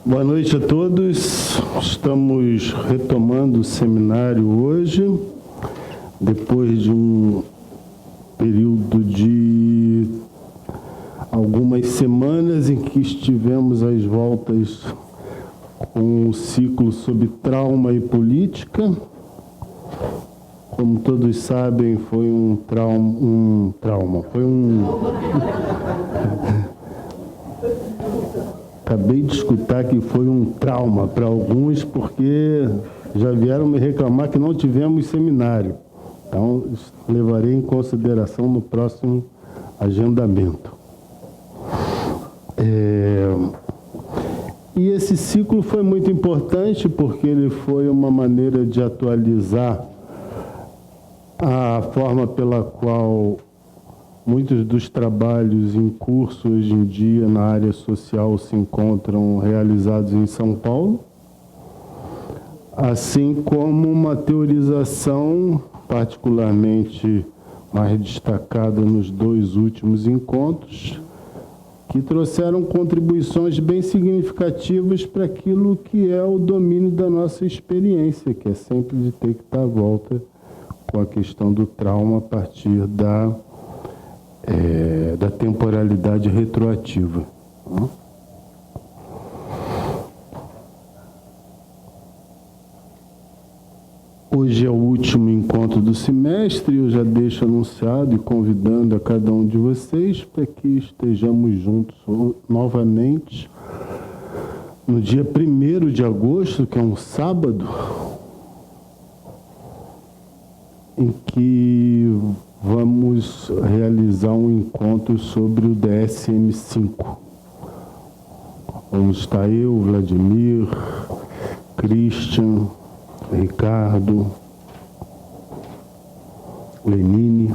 Boa noite a todos. Estamos retomando o seminário hoje, depois de um período de algumas semanas em que estivemos às voltas com o ciclo sobre trauma e política. Como todos sabem, foi um trauma. Acabei de escutar que foi um trauma para alguns, porque já vieram me reclamar que não tivemos seminário. Então, levarei em consideração no próximo agendamento. E esse ciclo foi muito importante, porque ele foi uma maneira de atualizar a forma pela qual muitos dos trabalhos em curso hoje em dia na área social se encontram realizados em São Paulo, assim como uma teorização particularmente mais destacada nos dois últimos encontros, que trouxeram contribuições bem significativas para aquilo que é o domínio da nossa experiência, que é sempre de ter que estar à volta com a questão do trauma a partir da temporalidade retroativa. Hoje é o último encontro do semestre, eu já deixo anunciado e convidando a cada um de vocês para que estejamos juntos novamente no dia 1º de agosto, que é um sábado, em que vamos realizar um encontro sobre o DSM-5. Vamos estar eu, Vladimir, Christian, Ricardo, Lenine.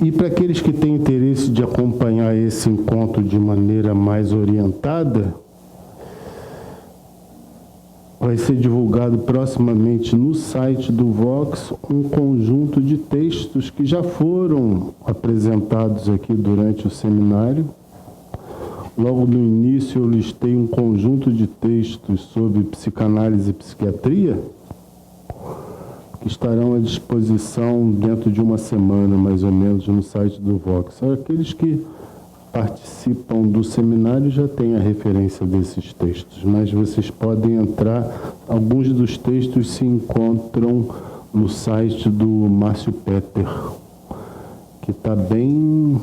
E para aqueles que têm interesse de acompanhar esse encontro de maneira mais orientada, vai ser divulgado proximamente no site do Vox um conjunto de textos que já foram apresentados aqui durante o seminário. Logo no início eu listei um conjunto de textos sobre psicanálise e psiquiatria que estarão à disposição dentro de uma semana, mais ou menos, no site do Vox. Aqueles que participam do seminário já têm a referência desses textos, mas vocês podem entrar, alguns dos textos se encontram no site do Márcio Peter, que está bem,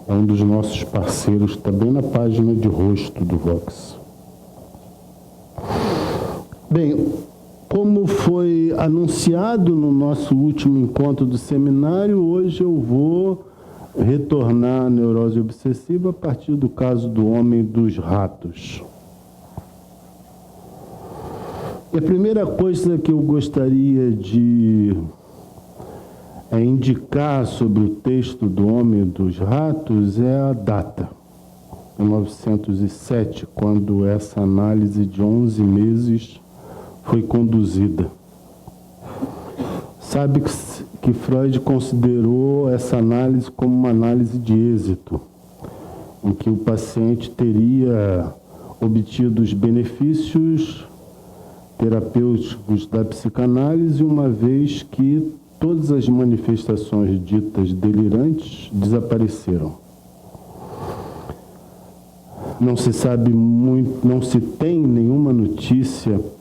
é um dos nossos parceiros, está bem na página de rosto do Vox. Bem, como foi anunciado no nosso último encontro do seminário, hoje eu vou retornar à neurose obsessiva a partir do caso do homem dos ratos. E a primeira coisa que eu gostaria de indicar sobre o texto do homem dos ratos é a data, 1907, quando essa análise de 11 meses foi conduzida. Sabe que Freud considerou essa análise como uma análise de êxito, em que o paciente teria obtido os benefícios terapêuticos da psicanálise, uma vez que todas as manifestações ditas delirantes desapareceram. Não se sabe muito, não se tem nenhuma notícia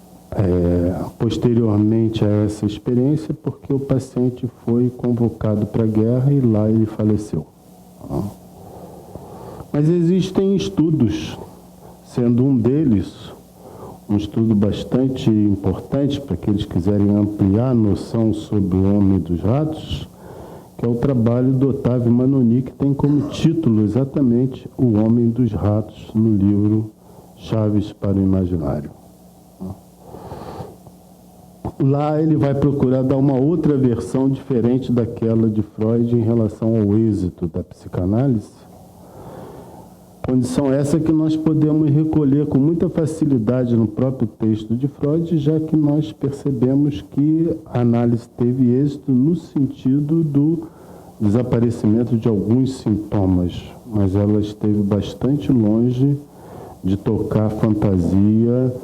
posteriormente a essa experiência, porque o paciente foi convocado para a guerra e lá ele faleceu. Mas existem estudos, sendo um deles um estudo bastante importante para aqueles que quiserem ampliar a noção sobre o homem dos ratos, que é o trabalho do Otávio Manoni, que tem como título exatamente O Homem dos Ratos, no livro Chaves para o Imaginário. Lá ele vai procurar dar uma outra versão diferente daquela de Freud em relação ao êxito da psicanálise. Condição essa que nós podemos recolher com muita facilidade no próprio texto de Freud, já que nós percebemos que a análise teve êxito no sentido do desaparecimento de alguns sintomas, mas ela esteve bastante longe de tocar a fantasia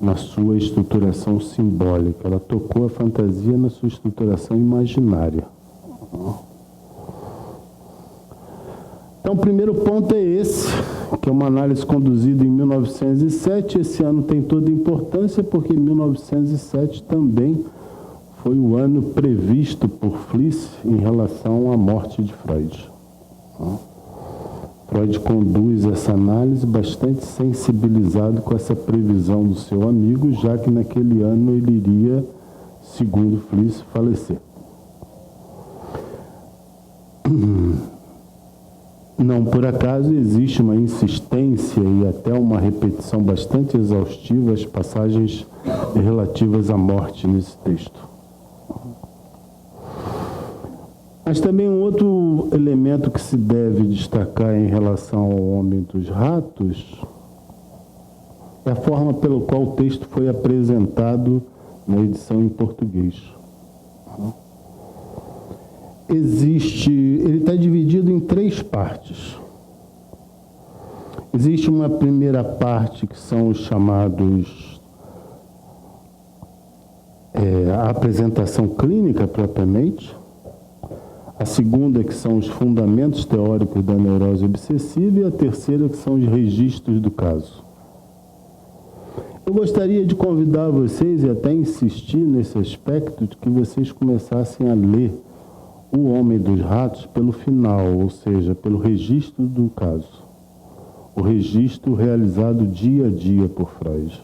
na sua estruturação simbólica. Ela tocou a fantasia na sua estruturação imaginária. Então, o primeiro ponto é esse, que é uma análise conduzida em 1907. Esse ano tem toda a importância, porque 1907 também foi o ano previsto por Fliess em relação à morte de Freud. Freud conduz essa análise bastante sensibilizado com essa previsão do seu amigo, já que naquele ano ele iria, segundo Fliess, falecer. Não por acaso existe uma insistência e até uma repetição bastante exaustiva às passagens relativas à morte nesse texto. Mas também um outro elemento que se deve destacar em relação ao Homem dos Ratos é a forma pela qual o texto foi apresentado na edição em português. Ele está dividido em 3 partes. Existe uma primeira parte que são os chamados a apresentação clínica propriamente, a segunda que são os fundamentos teóricos da neurose obsessiva e a terceira que são os registros do caso. Eu gostaria de convidar vocês e até insistir nesse aspecto de que vocês começassem a ler O Homem dos Ratos pelo final, ou seja, pelo registro do caso. O registro realizado dia a dia por Freud.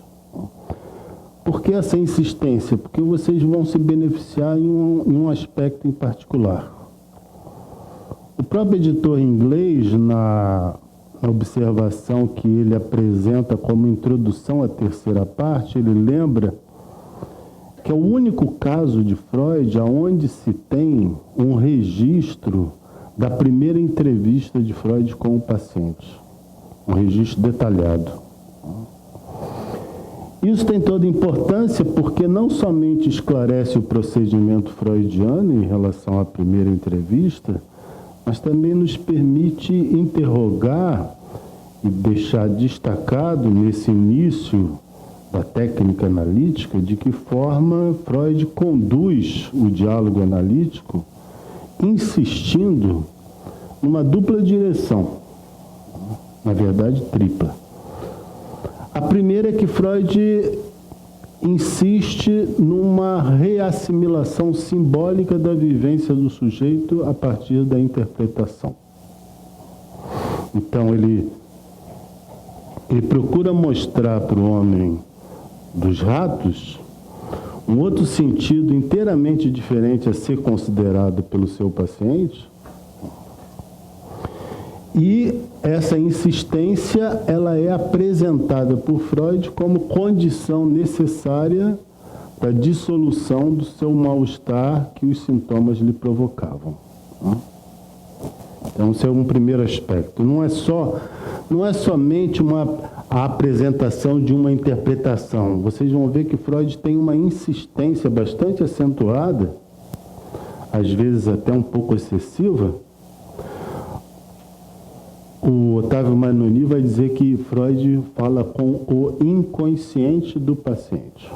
Por que essa insistência? Porque vocês vão se beneficiar em um aspecto em particular. O próprio editor inglês, na observação que ele apresenta como introdução à terceira parte, ele lembra que é o único caso de Freud onde se tem um registro da primeira entrevista de Freud com o paciente. Um registro detalhado. Isso tem toda importância porque não somente esclarece o procedimento freudiano em relação à primeira entrevista, mas também nos permite interrogar e deixar destacado nesse início da técnica analítica de que forma Freud conduz o diálogo analítico, insistindo numa dupla direção, na verdade tripla. A primeira é que Freud insiste numa reassimilação simbólica da vivência do sujeito a partir da interpretação. Então ele procura mostrar para o Homem dos Ratos um outro sentido inteiramente diferente a ser considerado pelo seu paciente. E essa insistência, ela é apresentada por Freud como condição necessária da dissolução do seu mal-estar que os sintomas lhe provocavam. Então, esse é um primeiro aspecto. Não é somente a apresentação de uma interpretação. Vocês vão ver que Freud tem uma insistência bastante acentuada, às vezes até um pouco excessiva. O Otávio Manoni vai dizer que Freud fala com o inconsciente do paciente.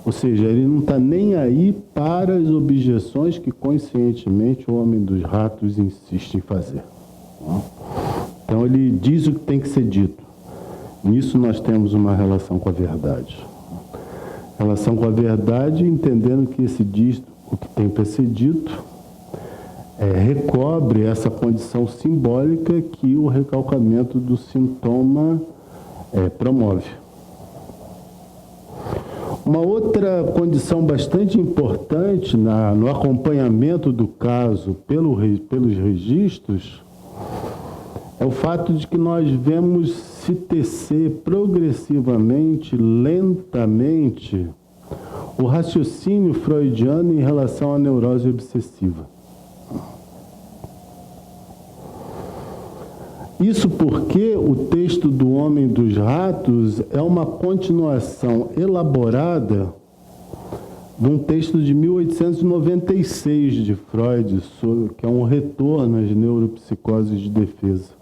Ou seja, ele não está nem aí para as objeções que conscientemente o Homem dos Ratos insiste em fazer. Então ele diz o que tem que ser dito. Nisso nós temos uma relação com a verdade. Relação com a verdade, entendendo que esse diz o que tem para ser dito, recobre essa condição simbólica que o recalcamento do sintoma promove. Uma outra condição bastante importante no acompanhamento do caso pelos registros é o fato de que nós vemos se tecer progressivamente, lentamente, o raciocínio freudiano em relação à neurose obsessiva. Isso porque o texto do Homem dos Ratos é uma continuação elaborada de um texto de 1896 de Freud, que é um retorno às neuropsicoses de defesa.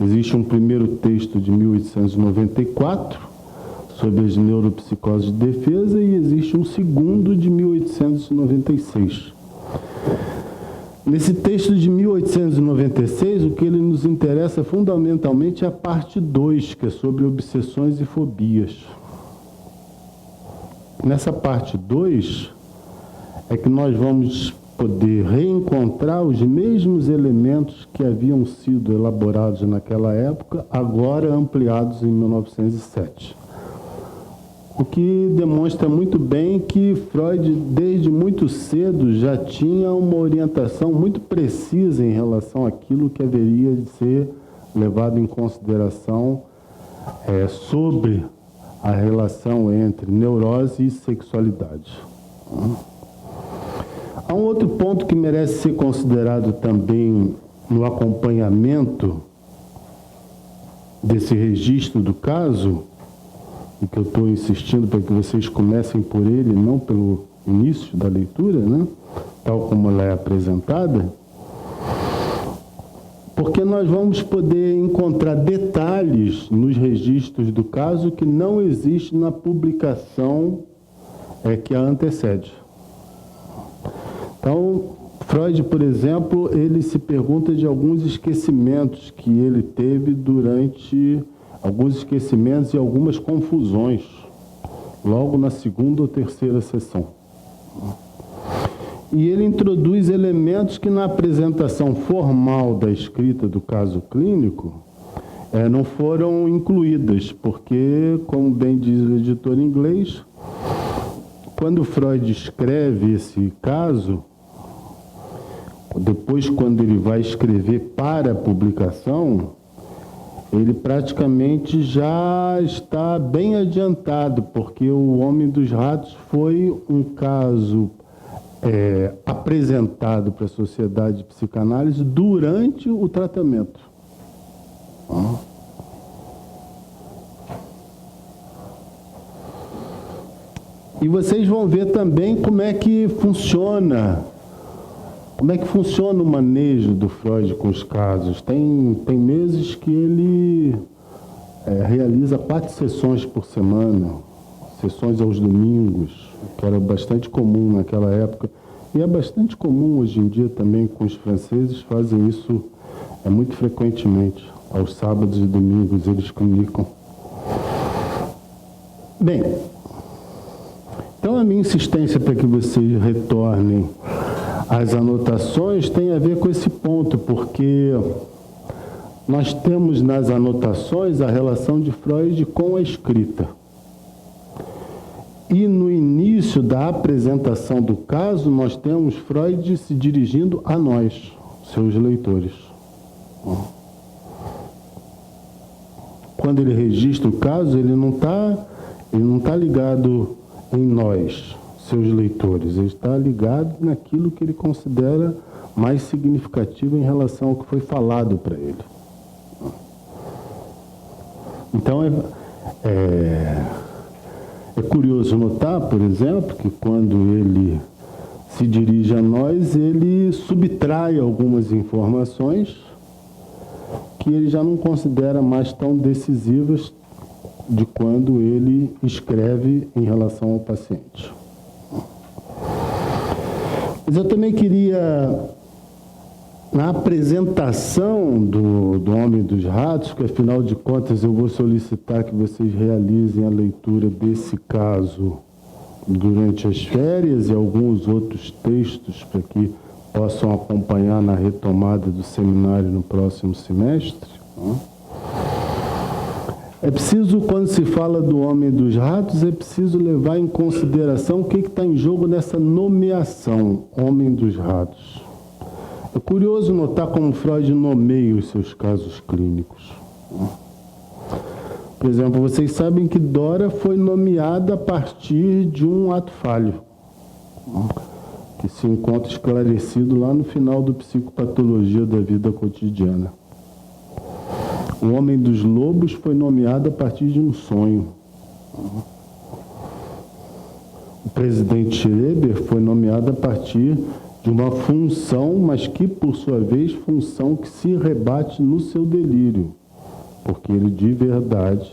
Existe um primeiro texto de 1894, sobre as neuropsicoses de defesa, e existe um segundo de 1896. Nesse texto de 1896, o que ele nos interessa fundamentalmente é a parte 2, que é sobre obsessões e fobias. Nessa parte 2 é que nós vamos poder reencontrar os mesmos elementos que haviam sido elaborados naquela época, agora ampliados em 1907. O que demonstra muito bem que Freud, desde muito cedo, já tinha uma orientação muito precisa em relação àquilo que haveria de ser levado em consideração sobre a relação entre neurose e sexualidade. Há um outro ponto que merece ser considerado também no acompanhamento desse registro do caso, e que eu estou insistindo para que vocês comecem por ele, não pelo início da leitura, né? Tal como ela é apresentada, porque nós vamos poder encontrar detalhes nos registros do caso que não existe na publicação que a antecede. Então, Freud, por exemplo, ele se pergunta de alguns esquecimentos que ele teve durante... alguns esquecimentos e algumas confusões, logo na segunda ou terceira sessão. E ele introduz elementos que na apresentação formal da escrita do caso clínico não foram incluídas, porque, como bem diz o editor inglês, quando Freud escreve esse caso, depois quando ele vai escrever para a publicação, ele praticamente já está bem adiantado, porque o Homem dos Ratos foi um caso apresentado para a Sociedade de Psicanálise durante o tratamento. E vocês vão ver também como é que funciona o manejo do Freud com os casos. Tem meses que ele realiza 4 sessões por semana, sessões aos domingos, que era bastante comum naquela época, e é bastante comum hoje em dia também, com os franceses fazem isso muito frequentemente. Aos sábados e domingos eles comunicam. Bem, então a minha insistência para que vocês retornem às anotações tem a ver com esse ponto, porque nós temos nas anotações a relação de Freud com a escrita. E no início da apresentação do caso, nós temos Freud se dirigindo a nós, seus leitores. Quando ele registra o caso, ele não tá ligado em nós, seus leitores. Ele está ligado naquilo que ele considera mais significativo em relação ao que foi falado para ele. Então, é curioso notar, por exemplo, que quando ele se dirige a nós, ele subtrai algumas informações que ele já não considera mais tão decisivas de quando ele escreve em relação ao paciente. Mas eu também queria, na apresentação do Homem dos Ratos, que afinal de contas eu vou solicitar que vocês realizem a leitura desse caso durante as férias e alguns outros textos para que possam acompanhar na retomada do seminário no próximo semestre. É preciso, quando se fala do Homem dos Ratos, é preciso levar em consideração o que está em jogo nessa nomeação, Homem dos Ratos. É curioso notar como Freud nomeia os seus casos clínicos. Por exemplo, vocês sabem que Dora foi nomeada a partir de um ato falho, que se encontra esclarecido lá no final do Psicopatologia da Vida Cotidiana. O Homem dos Lobos foi nomeado a partir de um sonho. O presidente Schreber foi nomeado a partir de uma função, mas que, por sua vez, função que se rebate no seu delírio. porque ele de verdade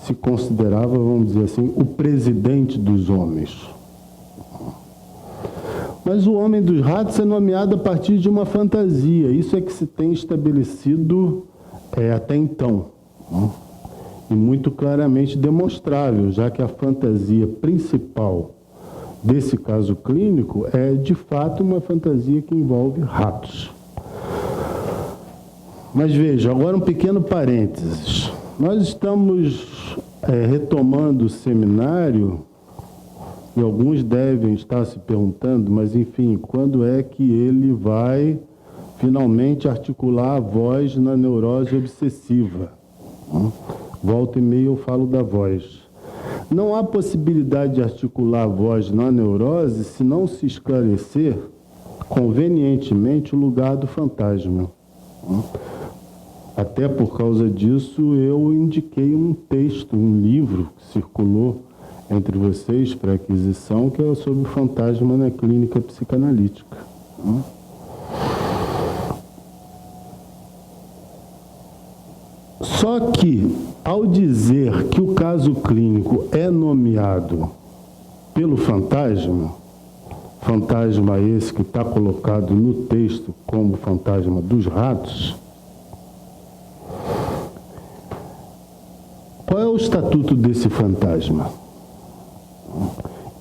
se considerava, vamos dizer assim, o presidente dos homens. Mas o homem dos ratos é nomeado a partir de uma fantasia, isso é que se tem estabelecido até então, e muito claramente demonstrável, já que a fantasia principal desse caso clínico é, de fato, uma fantasia que envolve ratos. Mas veja, agora um pequeno parênteses. Nós estamos retomando o seminário, e alguns devem estar se perguntando, mas enfim, quando é que ele vai finalmente articular a voz na neurose obsessiva? Volta e meia eu falo da voz. Não há possibilidade de articular a voz na neurose se não se esclarecer convenientemente o lugar do fantasma. Até por causa disso, eu indiquei um texto, um livro que circulou entre vocês para aquisição, que é sobre o fantasma na clínica psicanalítica. Só que, ao dizer que o caso clínico é nomeado pelo fantasma, fantasma esse que está colocado no texto como fantasma dos ratos, qual é o estatuto desse fantasma?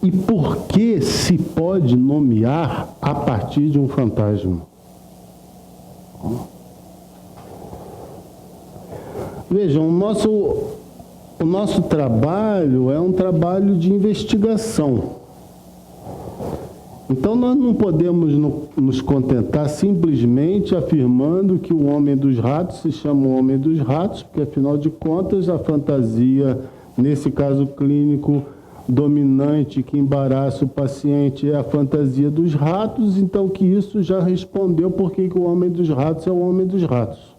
E por que se pode nomear a partir de um fantasma? Vejam, o nosso trabalho é um trabalho de investigação. Então, nós não podemos nos contentar simplesmente afirmando que o homem dos ratos se chama o homem dos ratos, porque, afinal de contas, a fantasia, nesse caso clínico, dominante que embaraça o paciente é a fantasia dos ratos, então que isso já respondeu por que o homem dos ratos é o homem dos ratos.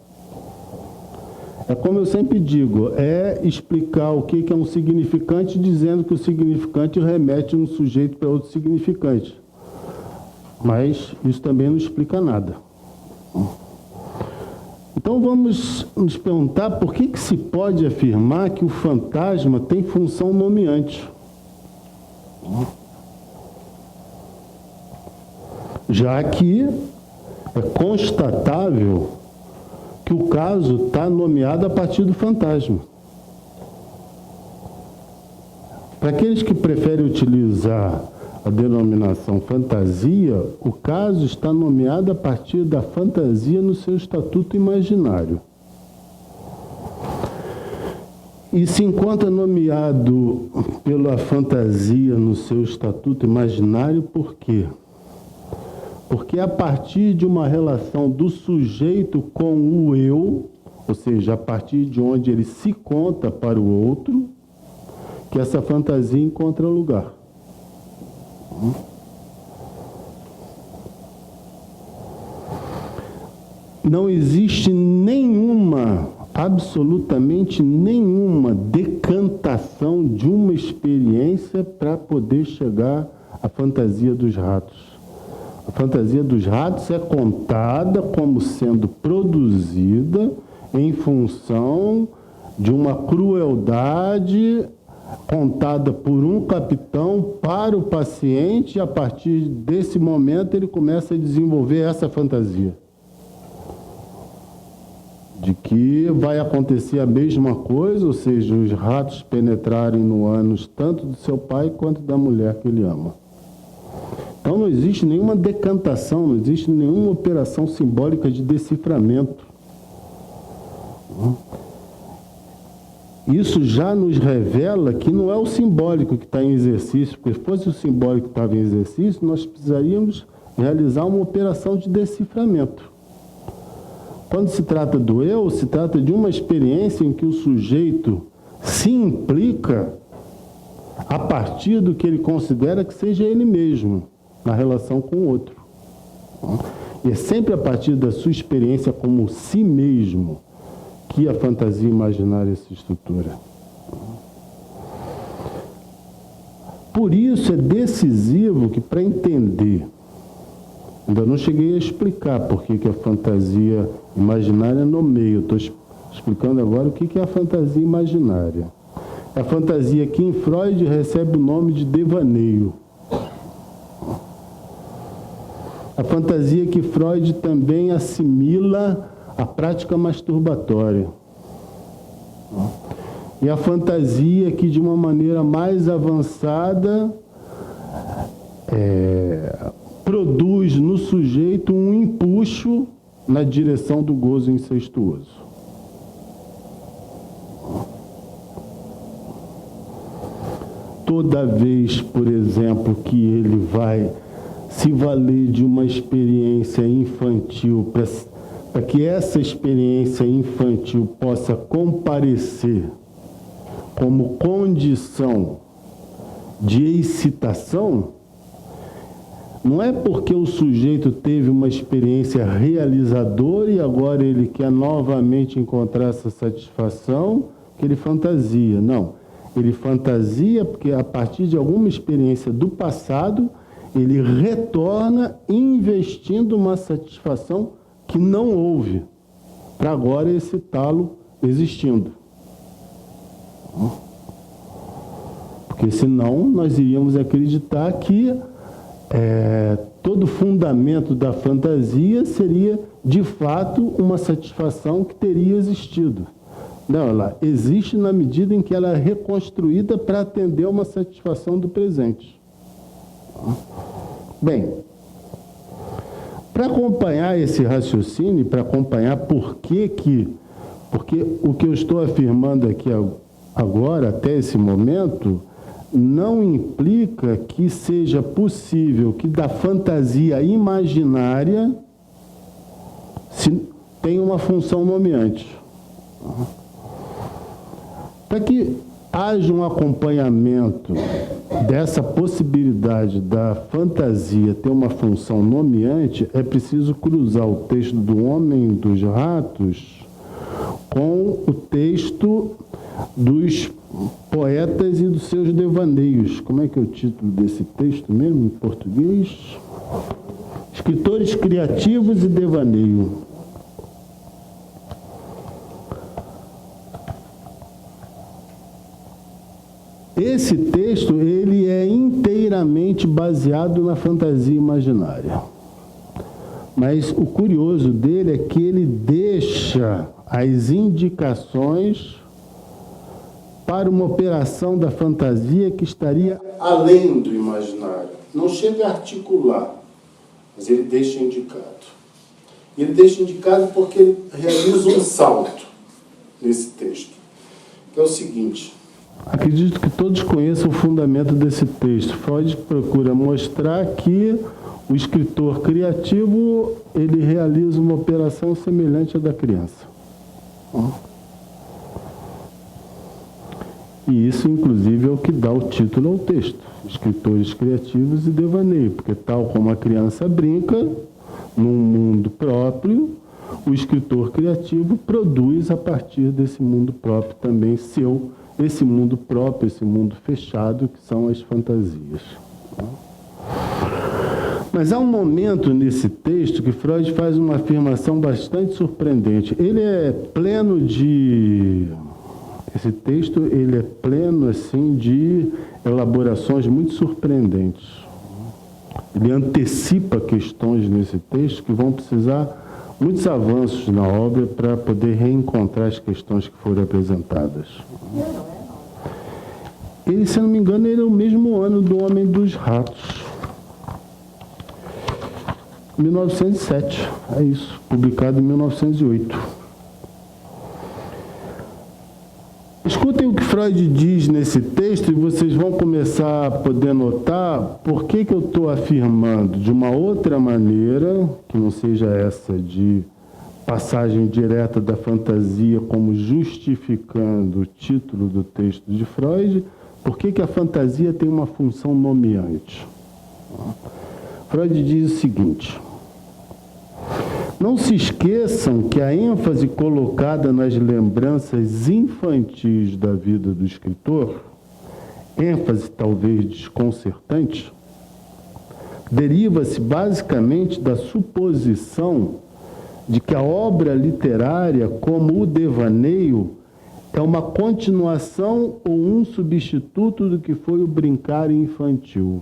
É como eu sempre digo, é explicar o que é um significante dizendo que o significante remete um sujeito para outro significante. Mas isso também não explica nada. Então vamos nos perguntar por que se pode afirmar que o fantasma tem função nomeante. Já que é constatável que o caso está nomeado a partir do fantasma. Para aqueles que preferem utilizar a denominação fantasia, o caso está nomeado a partir da fantasia no seu estatuto imaginário. E se encontra nomeado pela fantasia no seu estatuto imaginário por quê? Porque a partir de uma relação do sujeito com o eu, ou seja, a partir de onde ele se conta para o outro, que essa fantasia encontra lugar. Não existe nenhuma, absolutamente nenhuma decantação de uma experiência para poder chegar à fantasia dos ratos. A fantasia dos ratos é contada como sendo produzida em função de uma crueldade contada por um capitão para o paciente, e a partir desse momento ele começa a desenvolver essa fantasia de que vai acontecer a mesma coisa, ou seja, os ratos penetrarem no ânus tanto do seu pai quanto da mulher que ele ama. Então não existe nenhuma decantação, não existe nenhuma operação simbólica de deciframento. Isso já nos revela que não é o simbólico que está em exercício, porque se fosse o simbólico que estava em exercício, nós precisaríamos realizar uma operação de deciframento. Quando se trata do eu, se trata de uma experiência em que o sujeito se implica a partir do que ele considera que seja ele mesmo, na relação com o outro. E é sempre a partir da sua experiência como si mesmo que a fantasia imaginária se estrutura. Por isso é decisivo que, para entender, ainda não cheguei a explicar por que a fantasia imaginária nomeia, estou explicando agora o que é a fantasia imaginária. É a fantasia que em Freud recebe o nome de devaneio. A fantasia que Freud também assimila à prática masturbatória. E a fantasia que, de uma maneira mais avançada, produz no sujeito um empuxo na direção do gozo incestuoso. Toda vez, por exemplo, que ele vai se valer de uma experiência infantil para que essa experiência infantil possa comparecer como condição de excitação, não é porque o sujeito teve uma experiência realizadora e agora ele quer novamente encontrar essa satisfação que ele fantasia. Não. Ele fantasia porque, a partir de alguma experiência do passado, ele retorna investindo uma satisfação que não houve, para agora excitá-lo existindo. Porque senão nós iríamos acreditar que todo o fundamento da fantasia seria, de fato, uma satisfação que teria existido. Não, ela existe na medida em que ela é reconstruída para atender uma satisfação do presente. Bem, para acompanhar esse raciocínio, para acompanhar porque o que eu estou afirmando aqui agora, até esse momento, não implica que seja possível que da fantasia imaginária tenha uma função nomeante. Para que haja um acompanhamento dessa possibilidade da fantasia ter uma função nomeante, é preciso cruzar o texto do Homem dos Ratos com o texto dos poetas e dos seus devaneios. Como é que é o título desse texto mesmo, em português? Escritores criativos e devaneio. Esse texto, ele é inteiramente baseado na fantasia imaginária. Mas o curioso dele é que ele deixa as indicações para uma operação da fantasia que estaria além do imaginário. Não chega a articular, mas ele deixa indicado. Ele deixa indicado porque ele realiza um salto nesse texto, que é o seguinte. Acredito que todos conheçam o fundamento desse texto. Freud procura mostrar que o escritor criativo, ele realiza uma operação semelhante à da criança. E isso, inclusive, é o que dá o título ao texto. Escritores criativos e devaneio. Porque tal como a criança brinca, num mundo próprio, o escritor criativo produz a partir desse mundo próprio também seu, esse mundo próprio, esse mundo fechado, que são as fantasias. Mas há um momento nesse texto que Freud faz uma afirmação bastante surpreendente. Ele é pleno de... Esse texto, ele é pleno, assim, de elaborações muito surpreendentes. Ele antecipa questões nesse texto que vão precisar muitos avanços na obra para poder reencontrar as questões que foram apresentadas. Ele, se eu não me engano, ele é o mesmo ano do Homem dos Ratos. 1907, é isso, publicado em 1908. Escutem o que Freud diz nesse texto e vocês vão começar a poder notar por que eu estou afirmando de uma outra maneira, que não seja essa de passagem direta da fantasia como justificando o título do texto de Freud, por que a fantasia tem uma função nomeante. Freud diz o seguinte: não se esqueçam que a ênfase colocada nas lembranças infantis da vida do escritor, ênfase talvez desconcertante, deriva-se basicamente da suposição de que a obra literária, como o devaneio, é uma continuação ou um substituto do que foi o brincar infantil.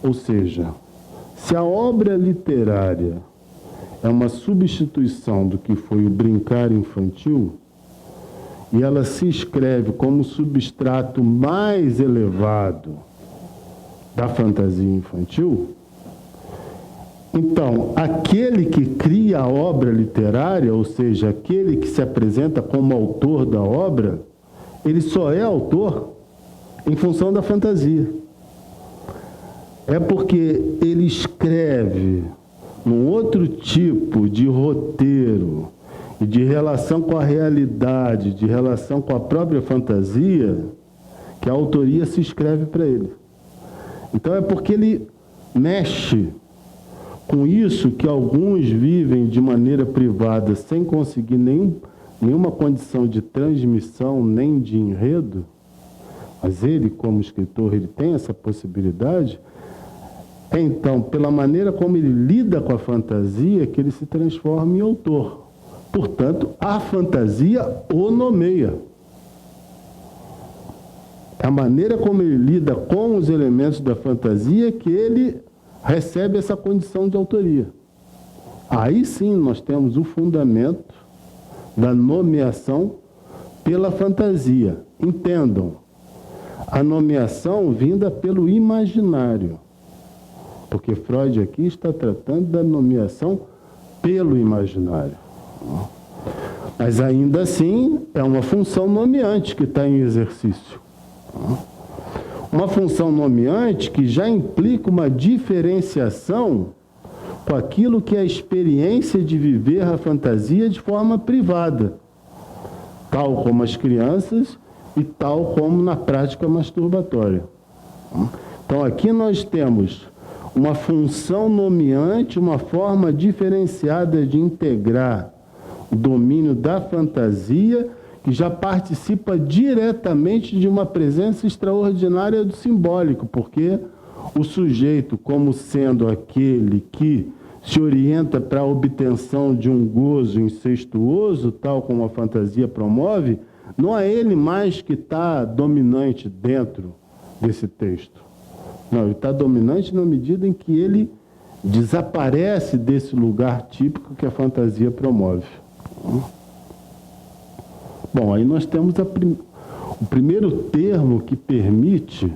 Ou seja, se a obra literária é uma substituição do que foi o brincar infantil, e ela se escreve como substrato mais elevado da fantasia infantil, então, aquele que cria a obra literária, ou seja, aquele que se apresenta como autor da obra, ele só é autor em função da fantasia. É porque ele escreve num outro tipo de roteiro e de relação com a realidade, de relação com a própria fantasia, que a autoria se escreve para ele. Então é porque ele mexe com isso que alguns vivem de maneira privada, sem conseguir nenhuma condição de transmissão, nem de enredo, mas ele, como escritor, ele tem essa possibilidade. Então, pela maneira como ele lida com a fantasia, que ele se transforma em autor. Portanto, a fantasia o nomeia. É a maneira como ele lida com os elementos da fantasia que ele recebe essa condição de autoria. Aí sim nós temos o fundamento da nomeação pela fantasia. Entendam, a nomeação vinda pelo imaginário, porque Freud aqui está tratando da nomeação pelo imaginário. Mas ainda assim é uma função nomeante que está em exercício. Uma função nomeante que já implica uma diferenciação com aquilo que é a experiência de viver a fantasia de forma privada, tal como as crianças e tal como na prática masturbatória. Então aqui nós temos uma função nomeante, uma forma diferenciada de integrar o domínio da fantasia, que já participa diretamente de uma presença extraordinária do simbólico, porque o sujeito, como sendo aquele que se orienta para a obtenção de um gozo incestuoso, tal como a fantasia promove, não é ele mais que está dominante dentro desse texto. Não, ele está dominante na medida em que ele desaparece desse lugar típico que a fantasia promove. Bom, aí nós temos o primeiro termo que permite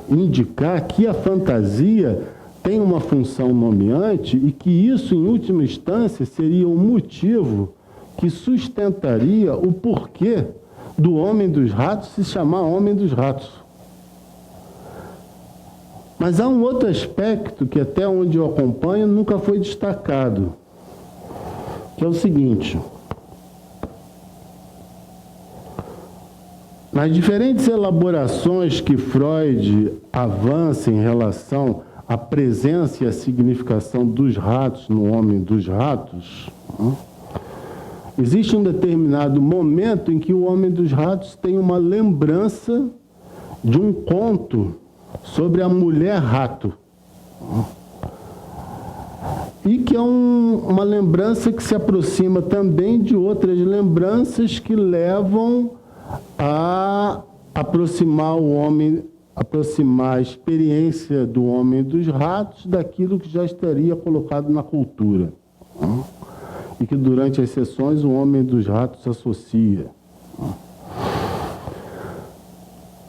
indicar que a fantasia tem uma função nomeante e que isso, em última instância, seria um motivo que sustentaria o porquê do Homem dos Ratos se chamar Homem dos Ratos. Mas há um outro aspecto que, até onde eu acompanho, nunca foi destacado, que é o seguinte: nas diferentes elaborações que Freud avança em relação à presença e à significação dos ratos no Homem dos Ratos, existe um determinado momento em que o Homem dos Ratos tem uma lembrança de um conto sobre a mulher rato. E que é uma lembrança que se aproxima também de outras lembranças que levam a aproximar o homem, aproximar a experiência do Homem dos Ratos daquilo que já estaria colocado na cultura. E que durante as sessões o Homem dos Ratos associa.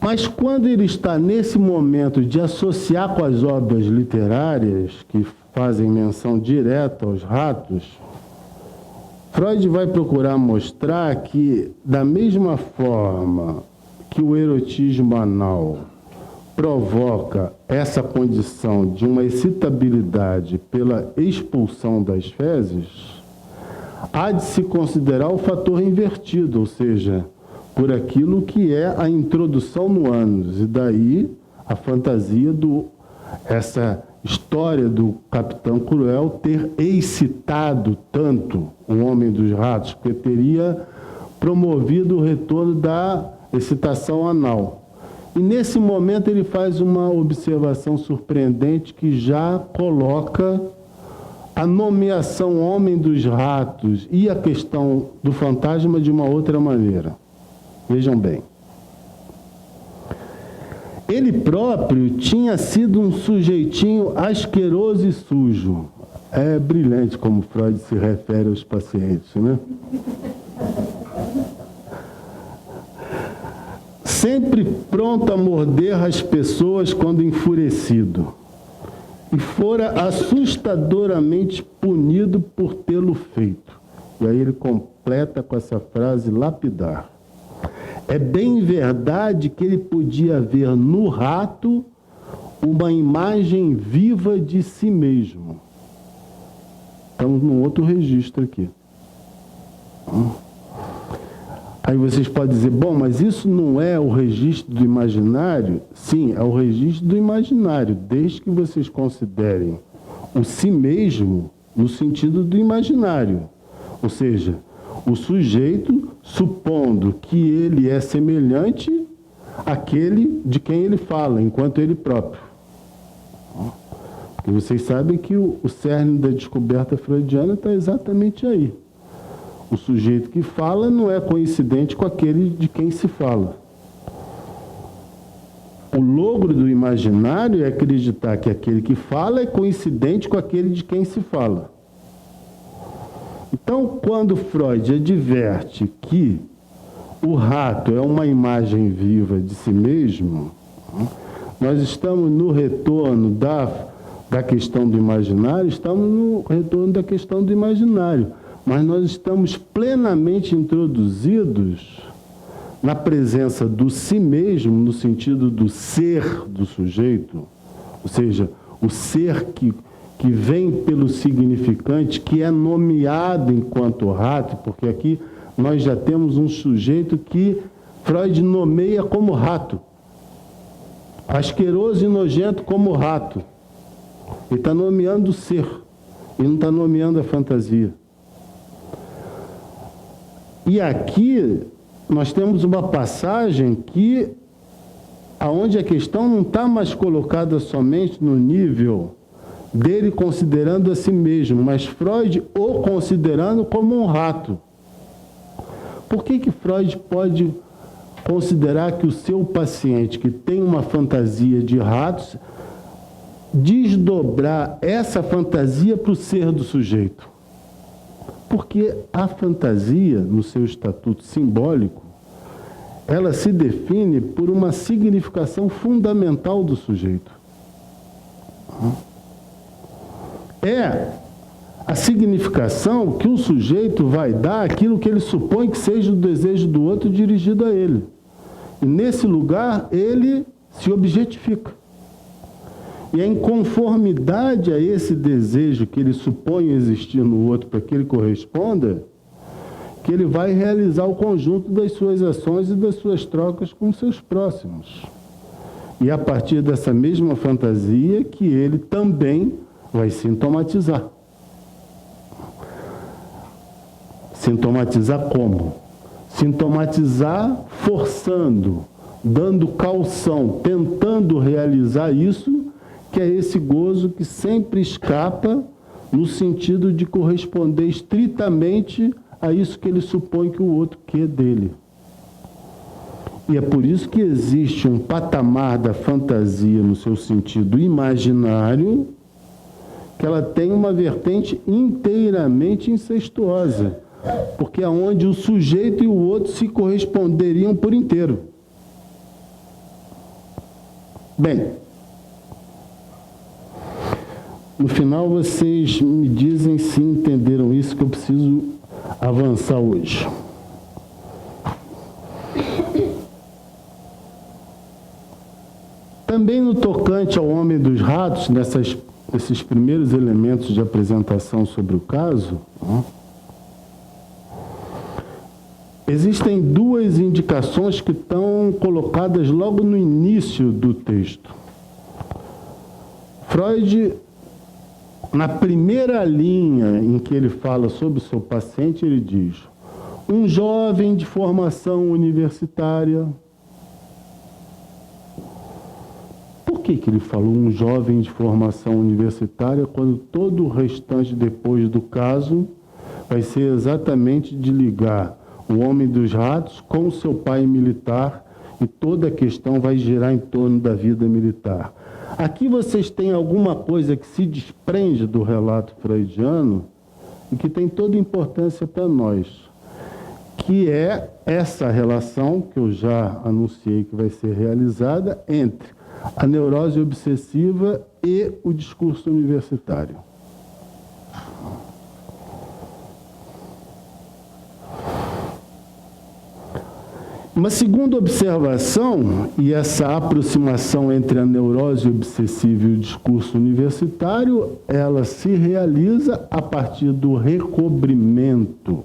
Mas quando ele está nesse momento de associar com as obras literárias que fazem menção direta aos ratos, Freud vai procurar mostrar que, da mesma forma que o erotismo anal provoca essa condição de uma excitabilidade pela expulsão das fezes, há de se considerar o fator invertido, ou seja, por aquilo que é a introdução no ânus, e daí a fantasia essa história do Capitão Cruel ter excitado tanto o Homem dos Ratos, porque teria promovido o retorno da excitação anal. E nesse momento ele faz uma observação surpreendente que já coloca a nomeação homem dos ratos e a questão do fantasma de uma outra maneira. Vejam bem. Ele próprio tinha sido um sujeitinho asqueroso e sujo. É brilhante como Freud se refere aos pacientes, né? Sempre pronto a morder as pessoas quando enfurecido. E fora assustadoramente punido por tê-lo feito. E aí ele completa com essa frase lapidar. É bem verdade que ele podia ver no rato uma imagem viva de si mesmo. Estamos num outro registro aqui. Aí vocês podem dizer, bom, mas isso não é o registro do imaginário? Sim, é o registro do imaginário, desde que vocês considerem o si mesmo no sentido do imaginário. Ou seja, o sujeito supondo que ele é semelhante àquele de quem ele fala, enquanto ele próprio. Porque vocês sabem que o cerne da descoberta freudiana está exatamente aí. O sujeito que fala não é coincidente com aquele de quem se fala. O logro do imaginário é acreditar que aquele que fala é coincidente com aquele de quem se fala. Então, quando Freud adverte que o rato é uma imagem viva de si mesmo, nós estamos no retorno da questão do imaginário, estamos no retorno da questão do imaginário. Mas nós estamos plenamente introduzidos na presença do si mesmo, no sentido do ser do sujeito, ou seja, o ser que vem pelo significante, que é nomeado enquanto rato, porque aqui nós já temos um sujeito que Freud nomeia como rato, asqueroso e nojento como rato. Ele está nomeando o ser, ele não está nomeando a fantasia. E aqui nós temos uma passagem aonde a questão não está mais colocada somente no nível dele considerando a si mesmo, mas Freud o considerando como um rato. Por que Freud pode considerar que o seu paciente que tem uma fantasia de ratos desdobrar essa fantasia para o ser do sujeito? Porque a fantasia, no seu estatuto simbólico, ela se define por uma significação fundamental do sujeito. É a significação que o sujeito vai dar àquilo que ele supõe que seja o desejo do outro dirigido a ele. E nesse lugar, ele se objetifica. E a inconformidade a esse desejo que ele supõe existir no outro para que ele corresponda, que ele vai realizar o conjunto das suas ações e das suas trocas com seus próximos. E a partir dessa mesma fantasia que ele também vai sintomatizar. Sintomatizar como? Sintomatizar forçando, dando caução, tentando realizar isso, que é esse gozo que sempre escapa no sentido de corresponder estritamente a isso que ele supõe que o outro quer dele. E é por isso que existe um patamar da fantasia no seu sentido imaginário, que ela tem uma vertente inteiramente incestuosa, porque é onde o sujeito e o outro se corresponderiam por inteiro. Bem, no final vocês me dizem se entenderam isso, que eu preciso avançar hoje. Também no tocante ao homem dos ratos, nesses primeiros elementos de apresentação sobre o caso, existem duas indicações que estão colocadas logo no início do texto. Freud, na primeira linha em que ele fala sobre o seu paciente, ele diz: um jovem de formação universitária. Por que ele falou um jovem de formação universitária quando todo o restante depois do caso vai ser exatamente de ligar o homem dos ratos com o seu pai militar e toda a questão vai girar em torno da vida militar. Aqui vocês têm alguma coisa que se desprende do relato freudiano e que tem toda importância para nós, que é essa relação que eu já anunciei que vai ser realizada entre a neurose obsessiva e o discurso universitário. Uma segunda observação, e essa aproximação entre a neurose obsessiva e o discurso universitário, ela se realiza a partir do recobrimento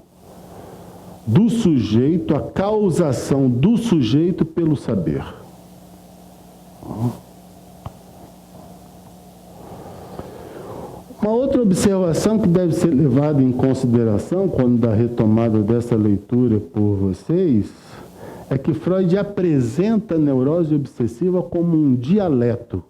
do sujeito, a causação do sujeito pelo saber. Uma outra observação que deve ser levada em consideração quando da retomada dessa leitura por vocês é que Freud apresenta a neurose obsessiva como um dialeto.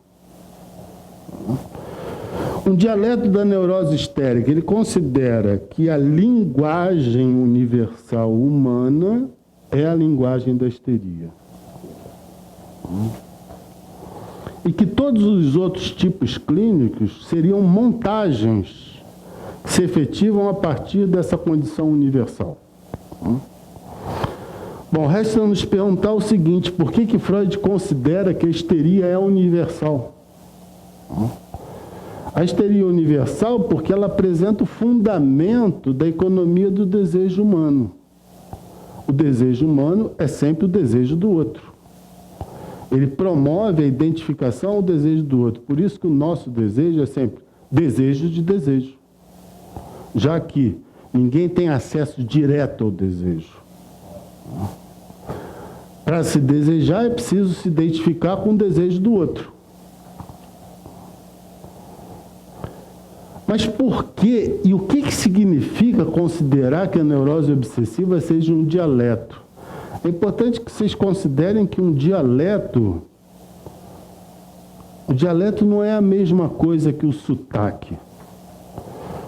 Um dialeto da neurose histérica. Ele considera que a linguagem universal humana é a linguagem da histeria. E que todos os outros tipos clínicos seriam montagens que se efetivam a partir dessa condição universal. Bom, resta nos perguntar o seguinte: por que Freud considera que a histeria é universal? A histeria é universal porque ela apresenta o fundamento da economia do desejo humano. O desejo humano é sempre o desejo do outro. Ele promove a identificação ao desejo do outro. Por isso que o nosso desejo é sempre desejo de desejo. Já que ninguém tem acesso direto ao desejo. Para se desejar, é preciso se identificar com o desejo do outro. Mas por quê? E o que significa considerar que a neurose obsessiva seja um dialeto? É importante que vocês considerem que um dialeto... O dialeto não é a mesma coisa que o sotaque.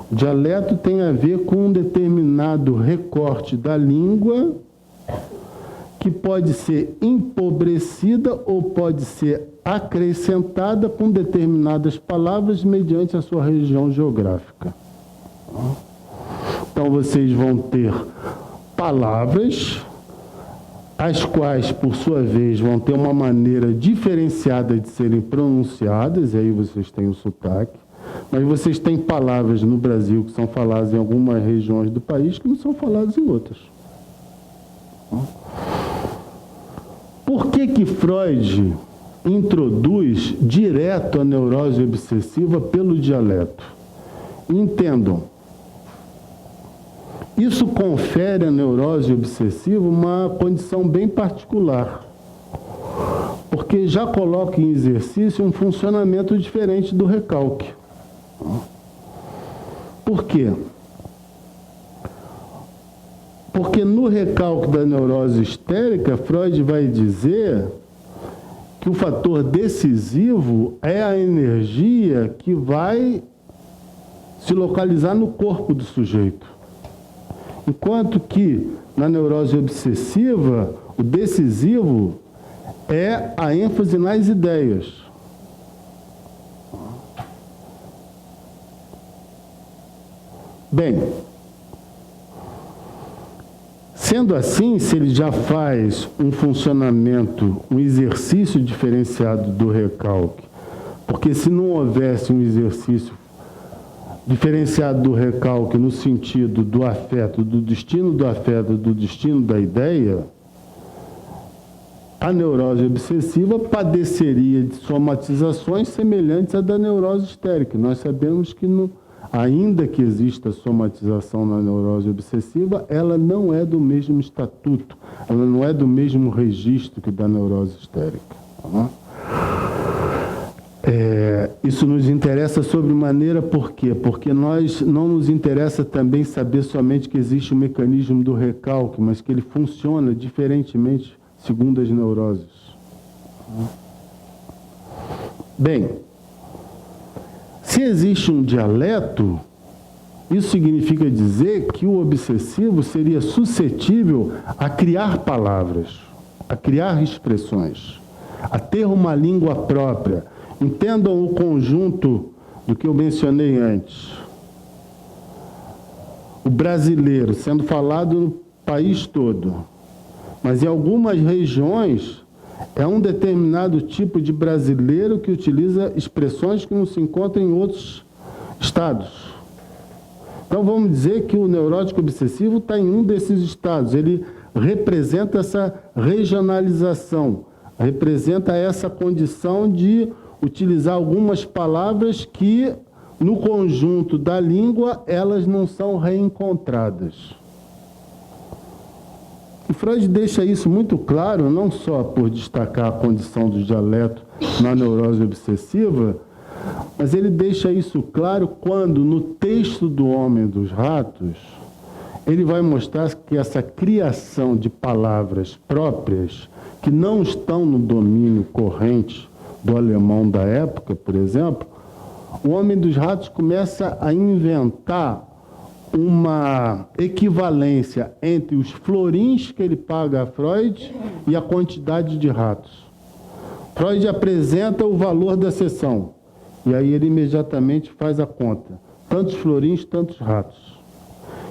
O dialeto tem a ver com um determinado recorte da língua que pode ser empobrecida ou pode ser acrescentada com determinadas palavras mediante a sua região geográfica. Então, vocês vão ter palavras, as quais, por sua vez, vão ter uma maneira diferenciada de serem pronunciadas, e aí vocês têm o sotaque, mas vocês têm palavras no Brasil que são faladas em algumas regiões do país que não são faladas em outras. Por que Freud introduz direto a neurose obsessiva pelo dialeto? Entendam, isso confere à neurose obsessiva uma condição bem particular, porque já coloca em exercício um funcionamento diferente do recalque. Por quê? Porque no recalque da neurose histérica, Freud vai dizer que o fator decisivo é a energia que vai se localizar no corpo do sujeito. Enquanto que na neurose obsessiva, o decisivo é a ênfase nas ideias. Bem, sendo assim, se ele já faz um funcionamento, um exercício diferenciado do recalque, porque se não houvesse um exercício diferenciado do recalque no sentido do afeto, do destino do afeto, do destino da ideia, a neurose obsessiva padeceria de somatizações semelhantes à da neurose histérica. Nós sabemos que, ainda que exista somatização na neurose obsessiva, ela não é do mesmo estatuto, ela não é do mesmo registro que da neurose histérica. Isso nos interessa sobremaneira por quê? Porque nós não nos interessa também saber somente que existe o mecanismo do recalque, mas que ele funciona diferentemente segundo as neuroses. Bem, se existe um dialeto, isso significa dizer que o obsessivo seria suscetível a criar palavras, a criar expressões, a ter uma língua própria. Entendam o conjunto do que eu mencionei antes. O brasileiro sendo falado no país todo, mas em algumas regiões é um determinado tipo de brasileiro que utiliza expressões que não se encontram em outros estados. Então vamos dizer que o neurótico obsessivo está em um desses estados, ele representa essa regionalização, representa essa condição de utilizar algumas palavras que, no conjunto da língua, elas não são reencontradas. E Freud deixa isso muito claro, não só por destacar a condição do dialeto na neurose obsessiva, mas ele deixa isso claro quando, no texto do Homem dos Ratos, ele vai mostrar que essa criação de palavras próprias, que não estão no domínio corrente do alemão da época, por exemplo, o Homem dos Ratos começa a inventar uma equivalência entre os florins que ele paga a Freud e a quantidade de ratos. Freud apresenta o valor da sessão, e aí ele imediatamente faz a conta. Tantos florins, tantos ratos.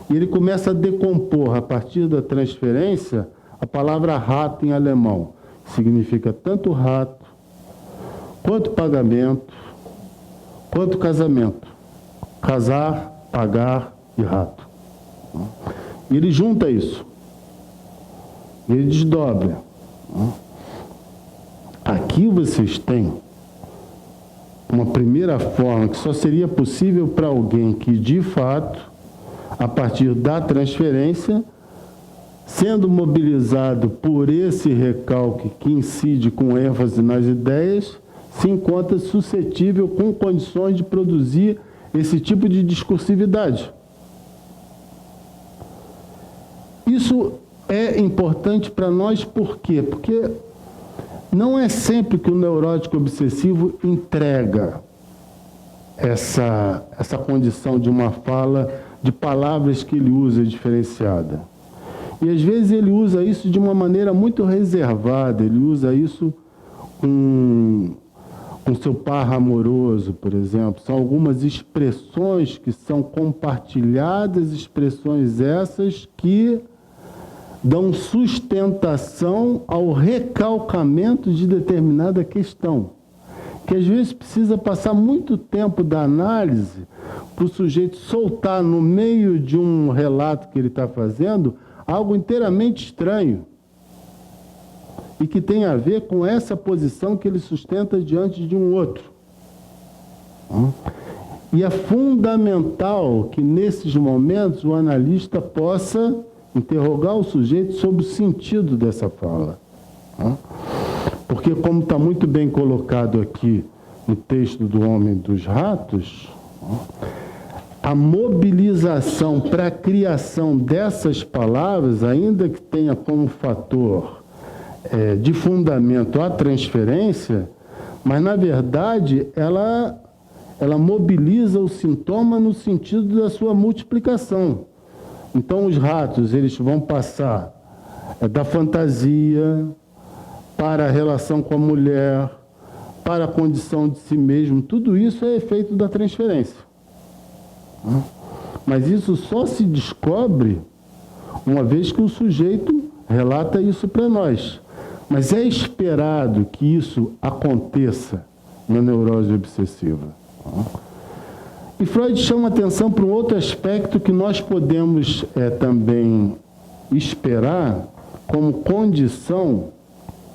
E ele começa a decompor, a partir da transferência, a palavra rato em alemão. Significa tanto rato, quanto pagamento, quanto casamento. Casar, pagar e rato. E ele junta isso. Ele desdobra. Aqui vocês têm uma primeira forma que só seria possível para alguém que, de fato, a partir da transferência, sendo mobilizado por esse recalque que incide com ênfase nas ideias, se encontra suscetível com condições de produzir esse tipo de discursividade. Isso é importante para nós por quê? Porque não é sempre que o neurótico obsessivo entrega essa condição de uma fala, de palavras que ele usa diferenciada. E às vezes ele usa isso de uma maneira muito reservada, ele usa isso com seu par amoroso, por exemplo. São algumas expressões que são compartilhadas, expressões essas que dão sustentação ao recalcamento de determinada questão, que às vezes precisa passar muito tempo da análise para o sujeito soltar no meio de um relato que ele está fazendo algo inteiramente estranho e que tem a ver com essa posição que ele sustenta diante de um outro. E é fundamental que nesses momentos o analista possa interrogar o sujeito sobre o sentido dessa fala. Porque, como está muito bem colocado aqui no texto do Homem dos Ratos, a mobilização para a criação dessas palavras, ainda que tenha como fator de fundamento a transferência, mas, na verdade, ela mobiliza o sintoma no sentido da sua multiplicação. Então, os ratos, eles vão passar da fantasia para a relação com a mulher, para a condição de si mesmo. Tudo isso é efeito da transferência. Mas isso só se descobre uma vez que o sujeito relata isso para nós. Mas é esperado que isso aconteça na neurose obsessiva. E Freud chama atenção para um outro aspecto que nós podemos também esperar como condição,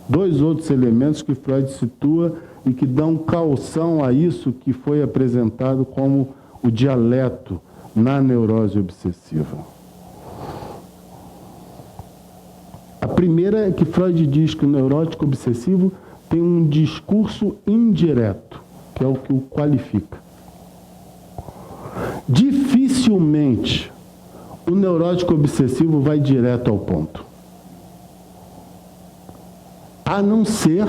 dois outros elementos que Freud situa e que dão caução a isso que foi apresentado como o dialeto na neurose obsessiva. A primeira é que Freud diz que o neurótico obsessivo tem um discurso indireto, que é o que o qualifica. Dificilmente o neurótico obsessivo vai direto ao ponto. A não ser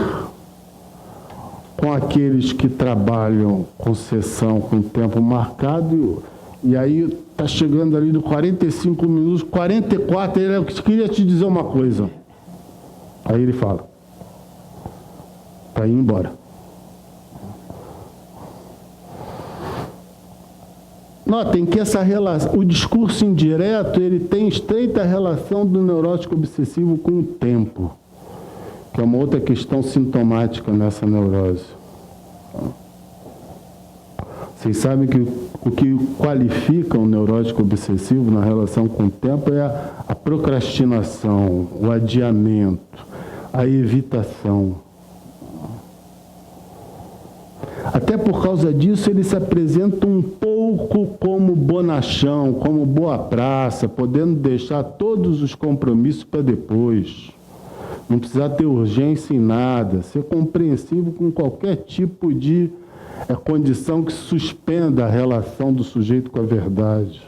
com aqueles que trabalham com sessão com tempo marcado, e aí está chegando ali no 45 minutos, 44, ele queria te dizer uma coisa. Aí ele fala, para ir embora. Notem que essa relação, o discurso indireto, ele tem estreita relação do neurótico obsessivo com o tempo, que é uma outra questão sintomática nessa neurose. Vocês sabem que o que qualifica o neurótico obsessivo na relação com o tempo é a procrastinação, o adiamento, a evitação. Até por causa disso, ele se apresenta um pouco como bonachão, como boa praça, podendo deixar todos os compromissos para depois. Não precisar ter urgência em nada, ser compreensivo com qualquer tipo de condição que suspenda a relação do sujeito com a verdade.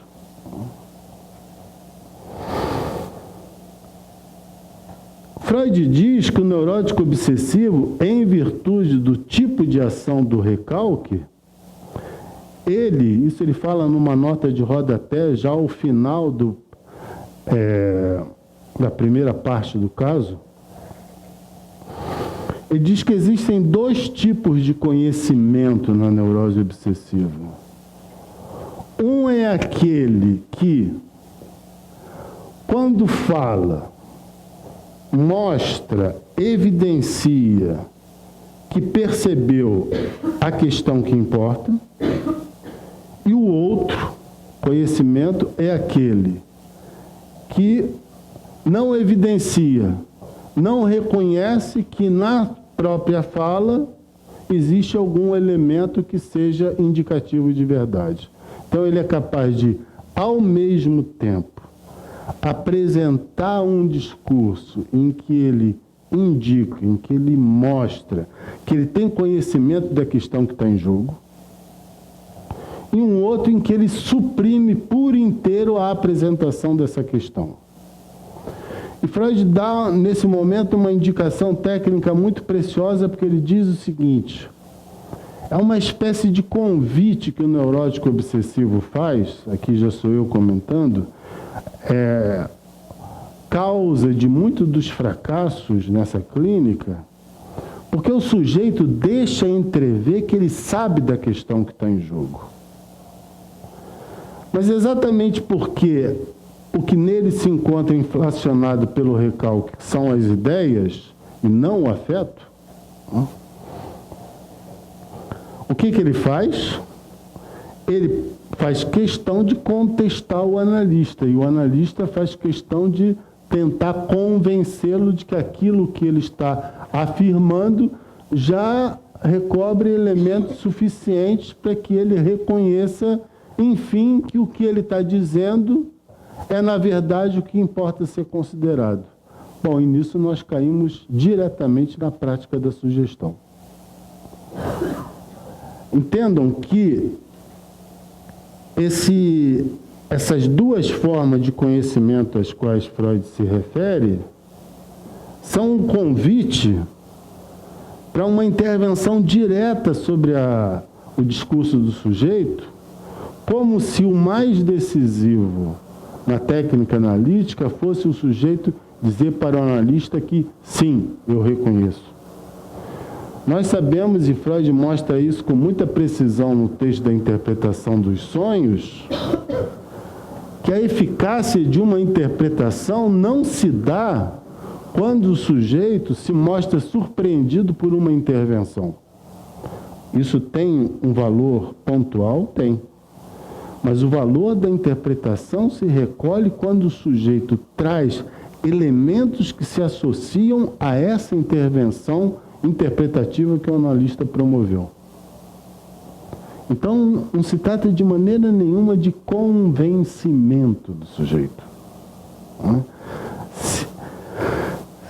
Freud diz que o neurótico obsessivo, em virtude do tipo de ação do recalque, isso ele fala numa nota de rodapé, já ao final da primeira parte do caso, ele diz que existem dois tipos de conhecimento na neurose obsessiva. Um é aquele que, quando fala, mostra, evidencia que percebeu a questão que importa, e o outro conhecimento é aquele que não evidencia, não reconhece que na própria fala existe algum elemento que seja indicativo de verdade. Então ele é capaz de, ao mesmo tempo, apresentar um discurso em que ele indica, em que ele mostra que ele tem conhecimento da questão que está em jogo, e um outro em que ele suprime por inteiro a apresentação dessa questão. E Freud dá, nesse momento, uma indicação técnica muito preciosa, porque ele diz o seguinte: é uma espécie de convite que o neurótico obsessivo faz, aqui já sou eu comentando, causa de muitos dos fracassos nessa clínica, porque o sujeito deixa entrever que ele sabe da questão que está em jogo. Mas exatamente porque o que nele se encontra inflacionado pelo recalque são as ideias e não o afeto, o que ele faz? Ele faz questão de contestar o analista, e o analista faz questão de tentar convencê-lo de que aquilo que ele está afirmando já recobre elementos suficientes para que ele reconheça, enfim, que o que ele está dizendo é, na verdade, o que importa ser considerado. Bom, e nisso nós caímos diretamente na prática da sugestão. Entendam que essas duas formas de conhecimento às quais Freud se refere são um convite para uma intervenção direta sobre o discurso do sujeito, como se o mais decisivo na técnica analítica fosse o sujeito dizer para o analista que sim, eu reconheço. Nós sabemos, e Freud mostra isso com muita precisão no texto da interpretação dos sonhos, que a eficácia de uma interpretação não se dá quando o sujeito se mostra surpreendido por uma intervenção. Isso tem um valor pontual? Tem. Mas o valor da interpretação se recolhe quando o sujeito traz elementos que se associam a essa intervenção interpretativa que o analista promoveu. Então, não se trata de maneira nenhuma de convencimento do sujeito.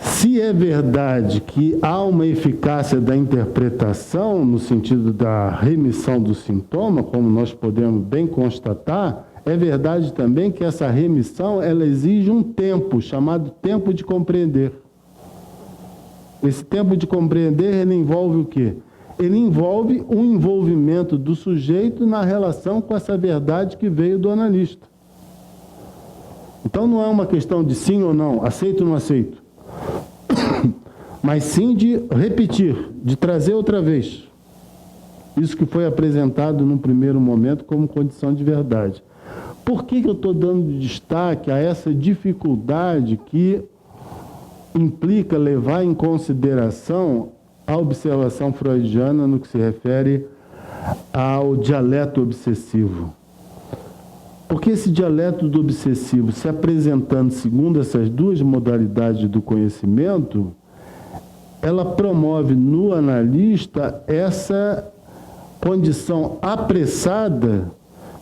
Se é verdade que há uma eficácia da interpretação no sentido da remissão do sintoma, como nós podemos bem constatar, é verdade também que essa remissão ela exige um tempo, chamado tempo de compreender. Esse tempo de compreender, ele envolve o quê? ele envolve o envolvimento do sujeito na relação com essa verdade que veio do analista. Então não é uma questão de sim ou não, aceito ou não aceito, mas sim de repetir, de trazer outra vez. Isso que foi apresentado no primeiro momento como condição de verdade. Por que eu estou dando destaque a essa dificuldade que implica levar em consideração a observação freudiana no que se refere ao dialeto obsessivo? Porque esse dialeto do obsessivo, se apresentando segundo essas duas modalidades do conhecimento, ela promove no analista essa condição apressada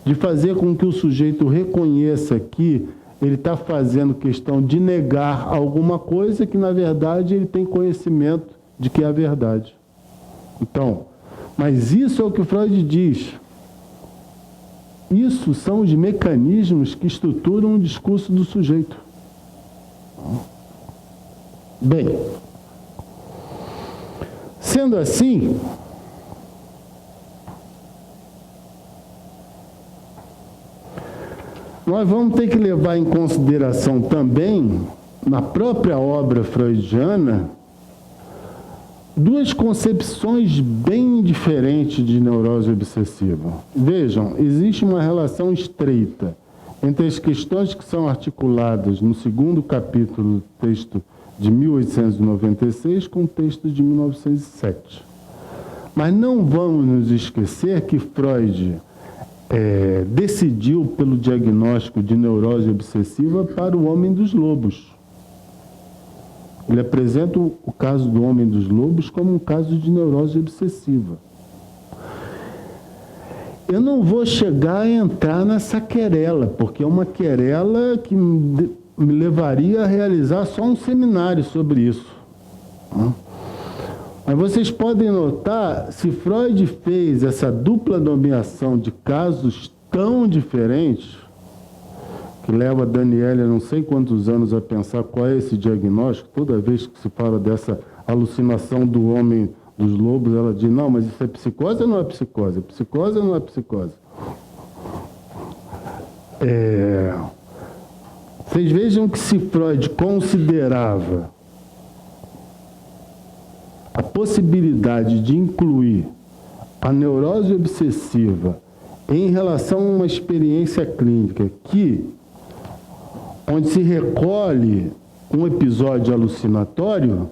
de fazer com que o sujeito reconheça que ele está fazendo questão de negar alguma coisa que, na verdade, ele tem conhecimento de que é a verdade. Então, mas isso é o que Freud diz. Isso são os mecanismos que estruturam o discurso do sujeito. Bem, sendo assim, nós vamos ter que levar em consideração também, na própria obra freudiana, duas concepções bem diferentes de neurose obsessiva. Vejam, existe uma relação estreita entre as questões que são articuladas no segundo capítulo do texto de 1896 com o texto de 1907. Mas não vamos nos esquecer que Freud decidiu pelo diagnóstico de neurose obsessiva para o homem dos lobos. Ele apresenta o caso do homem dos lobos como um caso de neurose obsessiva. Eu não vou chegar a entrar nessa querela, porque é uma querela que me levaria a realizar só um seminário sobre isso. Mas vocês podem notar, se Freud fez essa dupla nomeação de casos tão diferentes, que leva a Daniela não sei quantos anos a pensar qual é esse diagnóstico, toda vez que se fala dessa alucinação do homem dos lobos, ela diz, não, mas isso é psicose ou não é psicose? É psicose ou não é psicose? Vocês vejam que se Freud considerava a possibilidade de incluir a neurose obsessiva em relação a uma experiência clínica onde se recolhe um episódio alucinatório,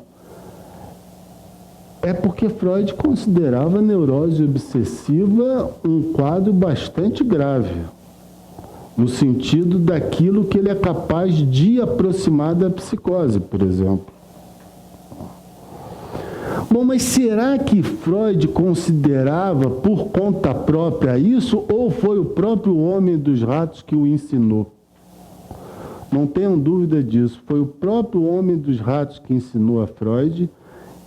é porque Freud considerava a neurose obsessiva um quadro bastante grave, no sentido daquilo que ele é capaz de aproximar da psicose, por exemplo. Bom, mas será que Freud considerava por conta própria isso, ou foi o próprio homem dos ratos que o ensinou? Não tenham dúvida disso. Foi o próprio homem dos ratos que ensinou a Freud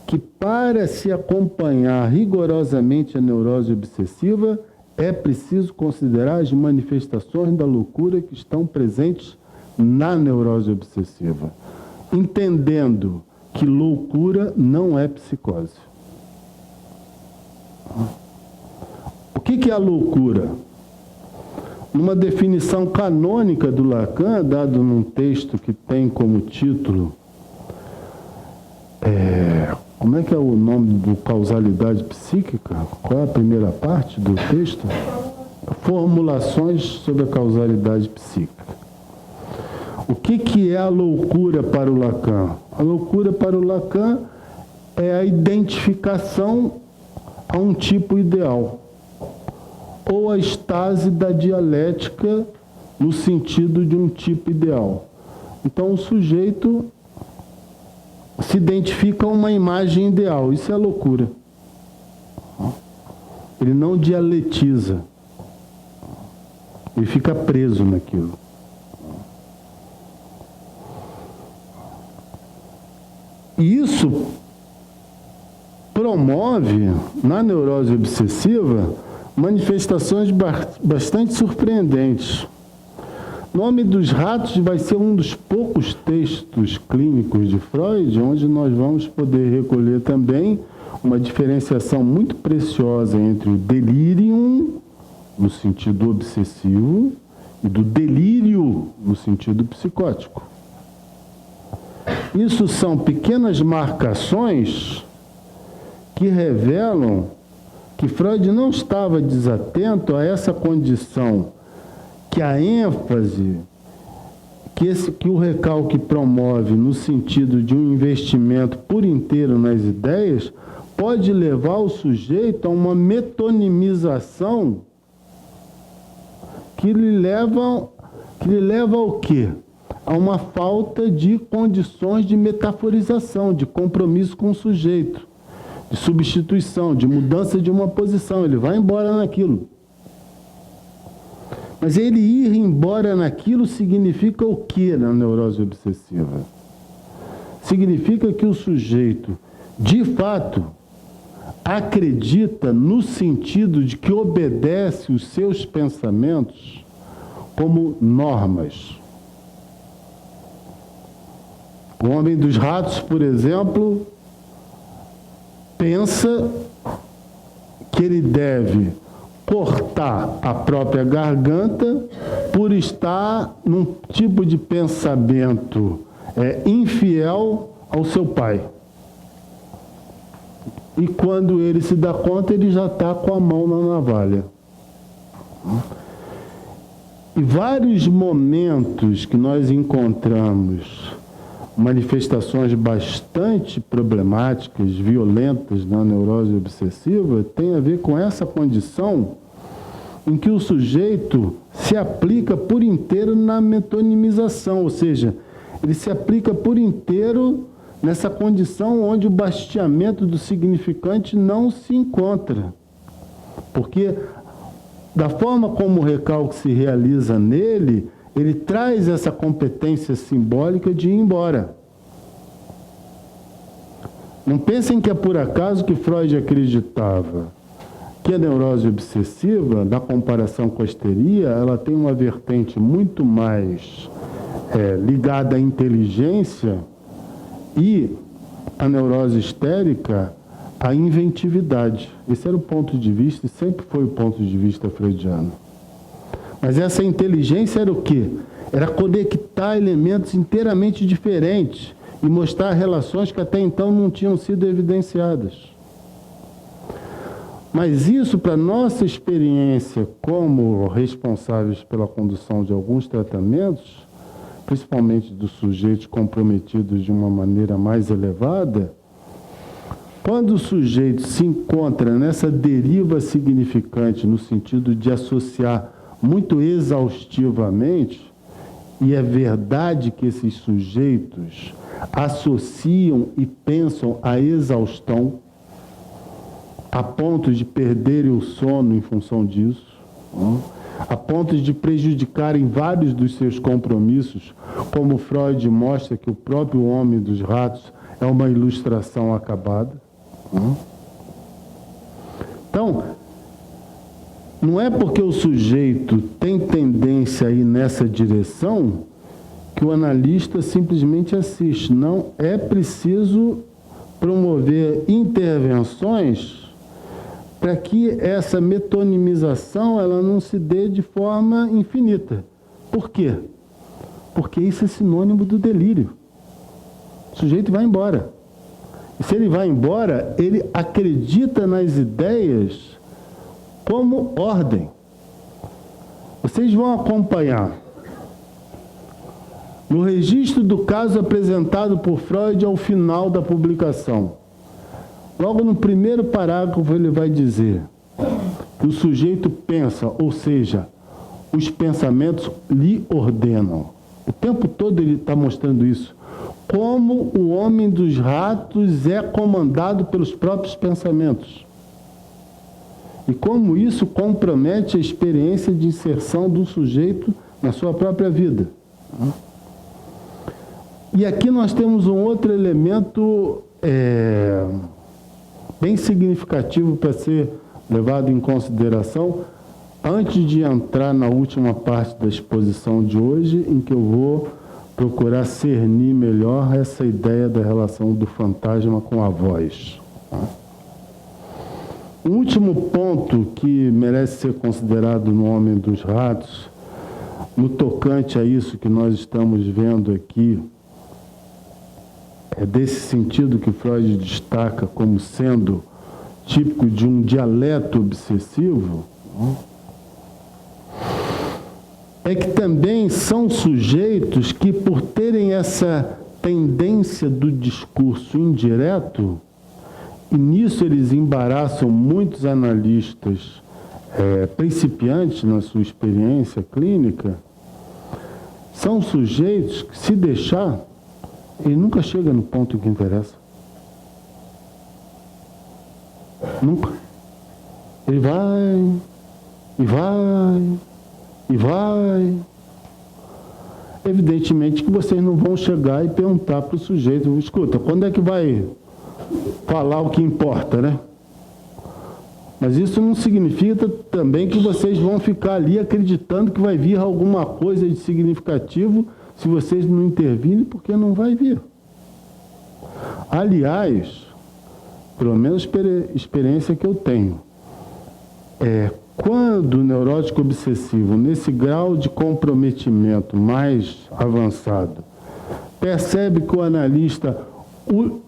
que, para se acompanhar rigorosamente a neurose obsessiva, é preciso considerar as manifestações da loucura que estão presentes na neurose obsessiva, entendendo que loucura não é psicose. O que é a loucura? Numa definição canônica do Lacan, dado num texto que tem como título, como é que é o nome do causalidade psíquica? Qual é a primeira parte do texto? Formulações sobre a causalidade psíquica. O que é a loucura para o Lacan? A loucura para o Lacan é a identificação a um tipo ideal, ou a estase da dialética no sentido de um tipo ideal. Então, o sujeito se identifica a uma imagem ideal. Isso é loucura. Ele não dialetiza. Ele fica preso naquilo. E isso promove, na neurose obsessiva, manifestações bastante surpreendentes. O Nome dos Ratos vai ser um dos poucos textos clínicos de Freud, onde nós vamos poder recolher também uma diferenciação muito preciosa entre o delirium, no sentido obsessivo, e do delírio, no sentido psicótico. Isso são pequenas marcações que revelam que Freud não estava desatento a essa condição, que a ênfase que o recalque promove no sentido de um investimento por inteiro nas ideias pode levar o sujeito a uma metonimização que lhe leva ao quê? A uma falta de condições de metaforização, de compromisso com o sujeito, de substituição, de mudança de uma posição. Ele vai embora naquilo. Mas ele ir embora naquilo significa o que na neurose obsessiva? Significa que o sujeito, de fato, acredita no sentido de que obedece os seus pensamentos como normas. O homem dos ratos, por exemplo, pensa que ele deve cortar a própria garganta por estar num tipo de pensamento infiel ao seu pai. E quando ele se dá conta, ele já está com a mão na navalha. E vários momentos que nós encontramos manifestações bastante problemáticas, violentas na neurose obsessiva, tem a ver com essa condição em que o sujeito se aplica por inteiro na metonimização, ou seja, ele se aplica por inteiro nessa condição onde o bastiamento do significante não se encontra. Porque, da forma como o recalque se realiza nele, ele traz essa competência simbólica de ir embora. Não pensem que é por acaso que Freud acreditava que a neurose obsessiva, na comparação com a histeria, ela tem uma vertente muito mais ligada à inteligência e a neurose histérica à inventividade. Esse era o ponto de vista e sempre foi o ponto de vista freudiano. Mas essa inteligência era o quê? Era conectar elementos inteiramente diferentes e mostrar relações que até então não tinham sido evidenciadas. Mas isso, para nossa experiência como responsáveis pela condução de alguns tratamentos, principalmente dos sujeitos comprometidos de uma maneira mais elevada, quando o sujeito se encontra nessa deriva significante, no sentido de associar muito exaustivamente, e é verdade que esses sujeitos associam e pensam a exaustão a ponto de perderem o sono em função disso, a ponto de prejudicarem vários dos seus compromissos, como Freud mostra que o próprio homem dos ratos é uma ilustração acabada. Então, não é porque o sujeito tem tendência a ir nessa direção que o analista simplesmente assiste. Não, é preciso promover intervenções para que essa metonimização ela não se dê de forma infinita. Por quê? Porque isso é sinônimo do delírio. O sujeito vai embora. E se ele vai embora, ele acredita nas ideias como ordem. Vocês vão acompanhar. No registro do caso apresentado por Freud ao final da publicação, logo no primeiro parágrafo ele vai dizer que o sujeito pensa, ou seja, os pensamentos lhe ordenam. O tempo todo ele está mostrando isso. Como o homem dos ratos é comandado pelos próprios pensamentos. E como isso compromete a experiência de inserção do sujeito na sua própria vida. E aqui nós temos um outro elemento bem significativo para ser levado em consideração, antes de entrar na última parte da exposição de hoje, em que eu vou procurar cernir melhor essa ideia da relação do fantasma com a voz. Um último ponto que merece ser considerado no Homem dos Ratos, no tocante a isso que nós estamos vendo aqui, é desse sentido que Freud destaca como sendo típico de um dialeto obsessivo, é que também são sujeitos que, por terem essa tendência do discurso indireto, e nisso eles embaraçam muitos analistas principiantes na sua experiência clínica, são sujeitos que, se deixar, ele nunca chega no ponto que interessa. Nunca. Ele vai, e vai, e vai. Evidentemente que vocês não vão chegar e perguntar para o sujeito, escuta, quando é que vai falar o que importa, né? Mas isso não significa também que vocês vão ficar ali acreditando que vai vir alguma coisa de significativo se vocês não intervirem, porque não vai vir. Aliás, pelo menos experiência que eu tenho, quando o neurótico obsessivo, nesse grau de comprometimento mais avançado, percebe que o analista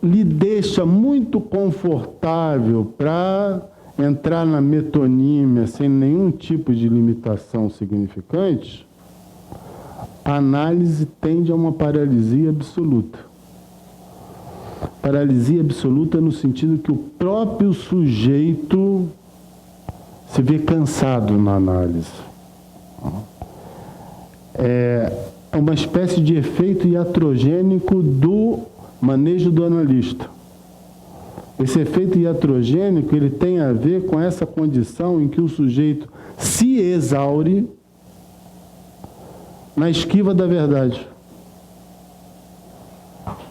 lhe deixa muito confortável para entrar na metonímia sem nenhum tipo de limitação significante, a análise tende a uma paralisia absoluta. Paralisia absoluta no sentido que o próprio sujeito se vê cansado na análise. É uma espécie de efeito iatrogênico do manejo do analista. Esse efeito iatrogênico, ele tem a ver com essa condição em que o sujeito se exaure na esquiva da verdade.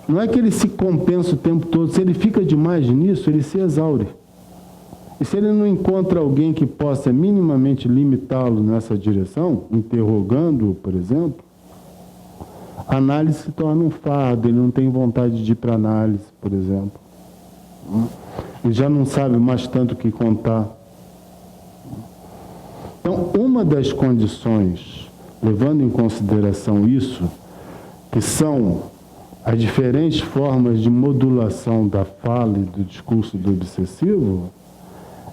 Não é que ele se compensa o tempo todo, se ele fica demais nisso, ele se exaure. E se ele não encontra alguém que possa minimamente limitá-lo nessa direção, interrogando-o, por exemplo, a análise se torna um fardo, ele não tem vontade de ir para a análise, por exemplo. Ele já não sabe mais tanto o que contar. Então, uma das condições, levando em consideração isso, que são as diferentes formas de modulação da fala e do discurso do obsessivo,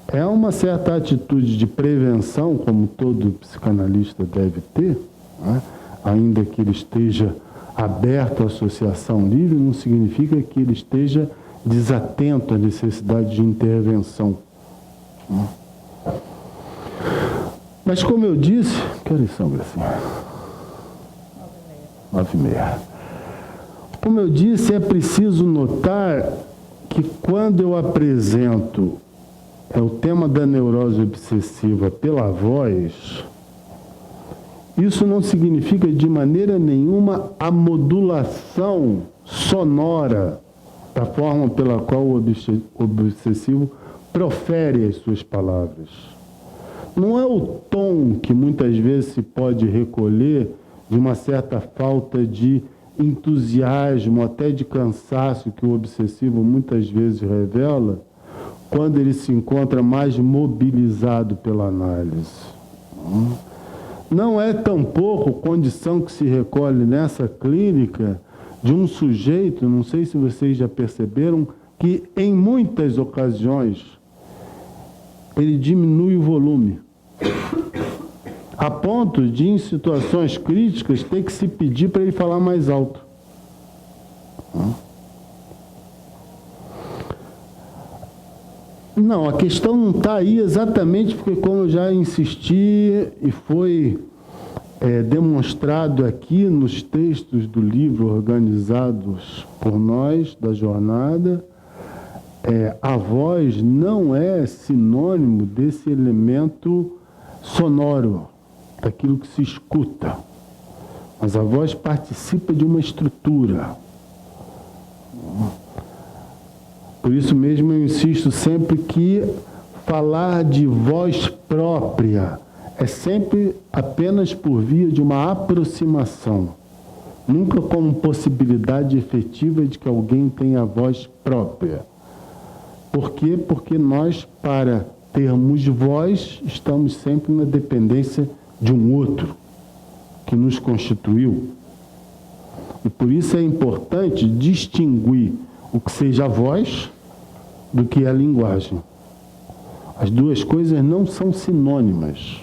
é uma certa atitude de prevenção, como todo psicanalista deve ter, né? Ainda que ele esteja aberto à associação livre, não significa que ele esteja desatento à necessidade de intervenção. Mas, como eu disse, que horas são, Gracinha? 9h30. Como eu disse, é preciso notar que quando eu apresento o tema da neurose obsessiva pela voz, isso não significa de maneira nenhuma a modulação sonora da forma pela qual o obsessivo profere as suas palavras. Não é o tom que muitas vezes se pode recolher de uma certa falta de entusiasmo, até de cansaço que o obsessivo muitas vezes revela quando ele se encontra mais mobilizado pela análise. Não é tampouco condição que se recolhe nessa clínica de um sujeito, não sei se vocês já perceberam, que em muitas ocasiões ele diminui o volume, a ponto de, em situações críticas, ter que se pedir para ele falar mais alto. Não, a questão não está aí exatamente porque, como eu já insisti e foi demonstrado aqui nos textos do livro organizados por nós, da jornada, a voz não é sinônimo desse elemento sonoro, daquilo que se escuta. Mas a voz participa de uma estrutura. Por isso mesmo eu insisto sempre que falar de voz própria é sempre apenas por via de uma aproximação, nunca como possibilidade efetiva de que alguém tenha voz própria. Por quê? Porque nós, para termos voz, estamos sempre na dependência de um outro que nos constituiu. E por isso é importante distinguir o que seja a voz do que é a linguagem. As duas coisas não são sinônimas.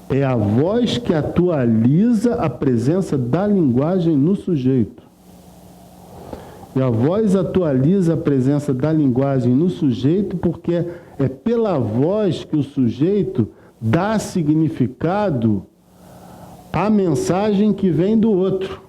É a voz que atualiza a presença da linguagem no sujeito. E a voz atualiza a presença da linguagem no sujeito porque é pela voz que o sujeito dá significado à mensagem que vem do outro.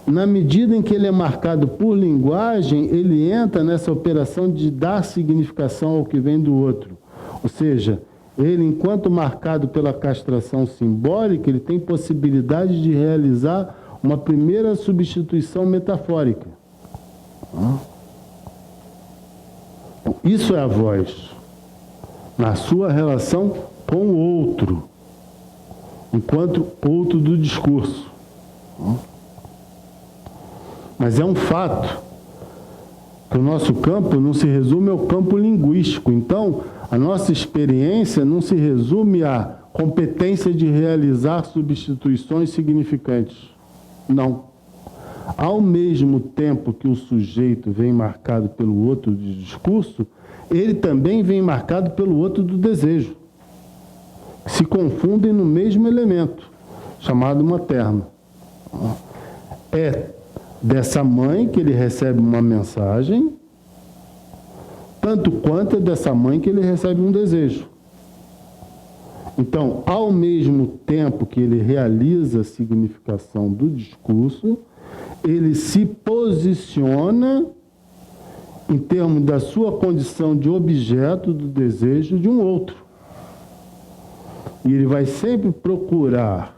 Na medida em que ele é marcado por linguagem, ele entra nessa operação de dar significação ao que vem do outro. Ou seja, ele, enquanto marcado pela castração simbólica, ele tem possibilidade de realizar uma primeira substituição metafórica. Isso é a voz, na sua relação com o outro, enquanto outro do discurso. Mas é um fato que o nosso campo não se resume ao campo linguístico. Então, a nossa experiência não se resume à competência de realizar substituições significantes. Não. Ao mesmo tempo que o sujeito vem marcado pelo outro de discurso, ele também vem marcado pelo outro do desejo. Se confundem no mesmo elemento, chamado materno. É dessa mãe que ele recebe uma mensagem, tanto quanto é dessa mãe que ele recebe um desejo. Então, ao mesmo tempo que ele realiza a significação do discurso, ele se posiciona em termos da sua condição de objeto do desejo de um outro. E ele vai sempre procurar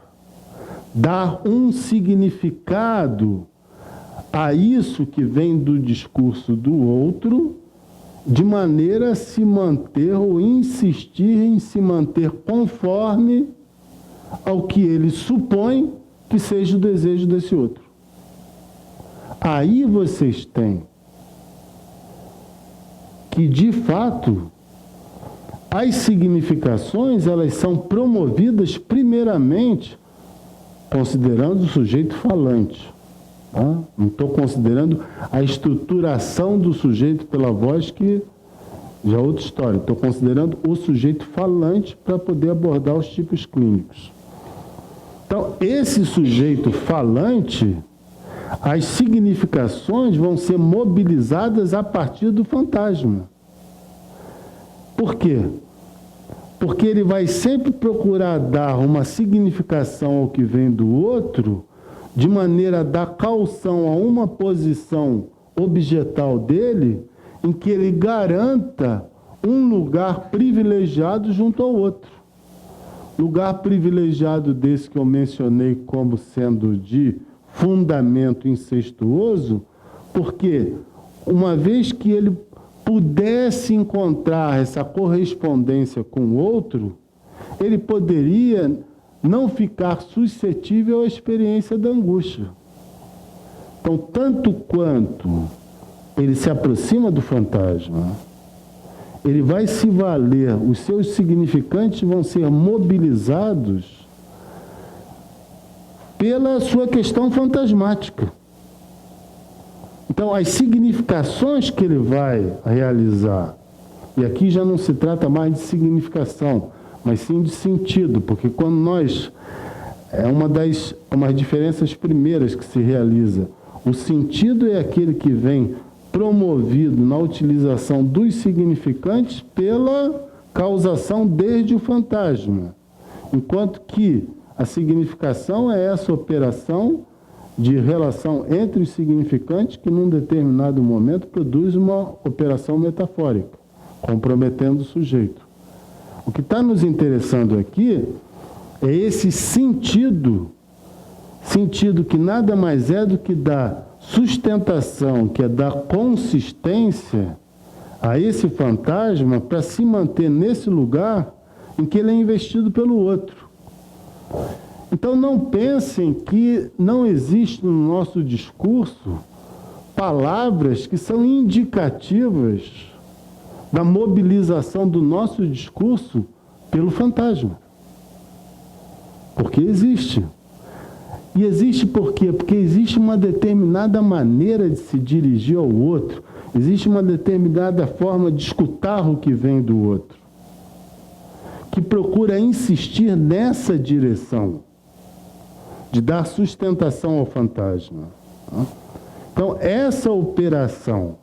dar um significado a isso que vem do discurso do outro, de maneira a se manter ou insistir em se manter conforme ao que ele supõe que seja o desejo desse outro. Aí vocês têm que, de fato, as significações, elas são promovidas primeiramente considerando o sujeito falante. Tá? Não estou considerando a estruturação do sujeito pela voz, que já é outra história. Estou considerando o sujeito falante para poder abordar os tipos clínicos. Então, esse sujeito falante, as significações vão ser mobilizadas a partir do fantasma. Por quê? Porque ele vai sempre procurar dar uma significação ao que vem do outro, de maneira a dar caução a uma posição objetal dele, em que ele garanta um lugar privilegiado junto ao outro. Lugar privilegiado desse que eu mencionei como sendo de fundamento incestuoso, porque uma vez que ele pudesse encontrar essa correspondência com o outro, ele poderia não ficar suscetível à experiência da angústia. Então, tanto quanto ele se aproxima do fantasma, ele vai se valer, os seus significantes vão ser mobilizados pela sua questão fantasmática. Então, as significações que ele vai realizar, e aqui já não se trata mais de significação, mas sim de sentido, porque quando nós, é uma das diferenças primeiras que se realiza, o sentido é aquele que vem promovido na utilização dos significantes pela causação desde o fantasma, enquanto que a significação é essa operação de relação entre os significantes que, num determinado momento, produz uma operação metafórica, comprometendo o sujeito. O que está nos interessando aqui é esse sentido que nada mais é do que dar sustentação, que é dar consistência a esse fantasma para se manter nesse lugar em que ele é investido pelo outro. Então não pensem que não existe no nosso discurso palavras que são indicativas da mobilização do nosso discurso pelo fantasma. Porque existe. E existe por quê? Porque existe uma determinada maneira de se dirigir ao outro, existe uma determinada forma de escutar o que vem do outro, que procura insistir nessa direção, de dar sustentação ao fantasma. Então, essa operação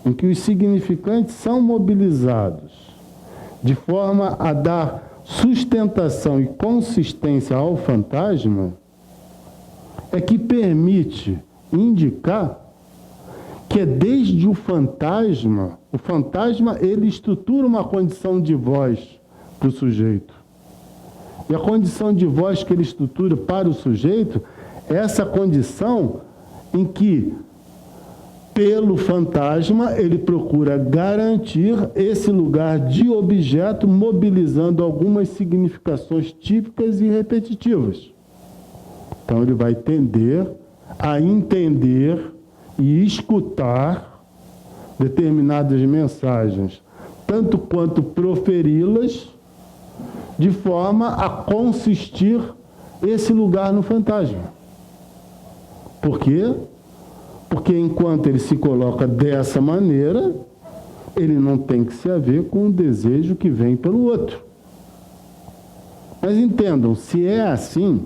em que os significantes são mobilizados de forma a dar sustentação e consistência ao fantasma é que permite indicar que é desde o fantasma ele estrutura uma condição de voz para o sujeito. E a condição de voz que ele estrutura para o sujeito é essa condição em que, pelo fantasma, ele procura garantir esse lugar de objeto, mobilizando algumas significações típicas e repetitivas. Então, ele vai tender a entender e escutar determinadas mensagens, tanto quanto proferi-las, de forma a consistir esse lugar no fantasma. Por quê? Porque enquanto ele se coloca dessa maneira, ele não tem que se haver com o desejo que vem pelo outro. Mas entendam, se é assim,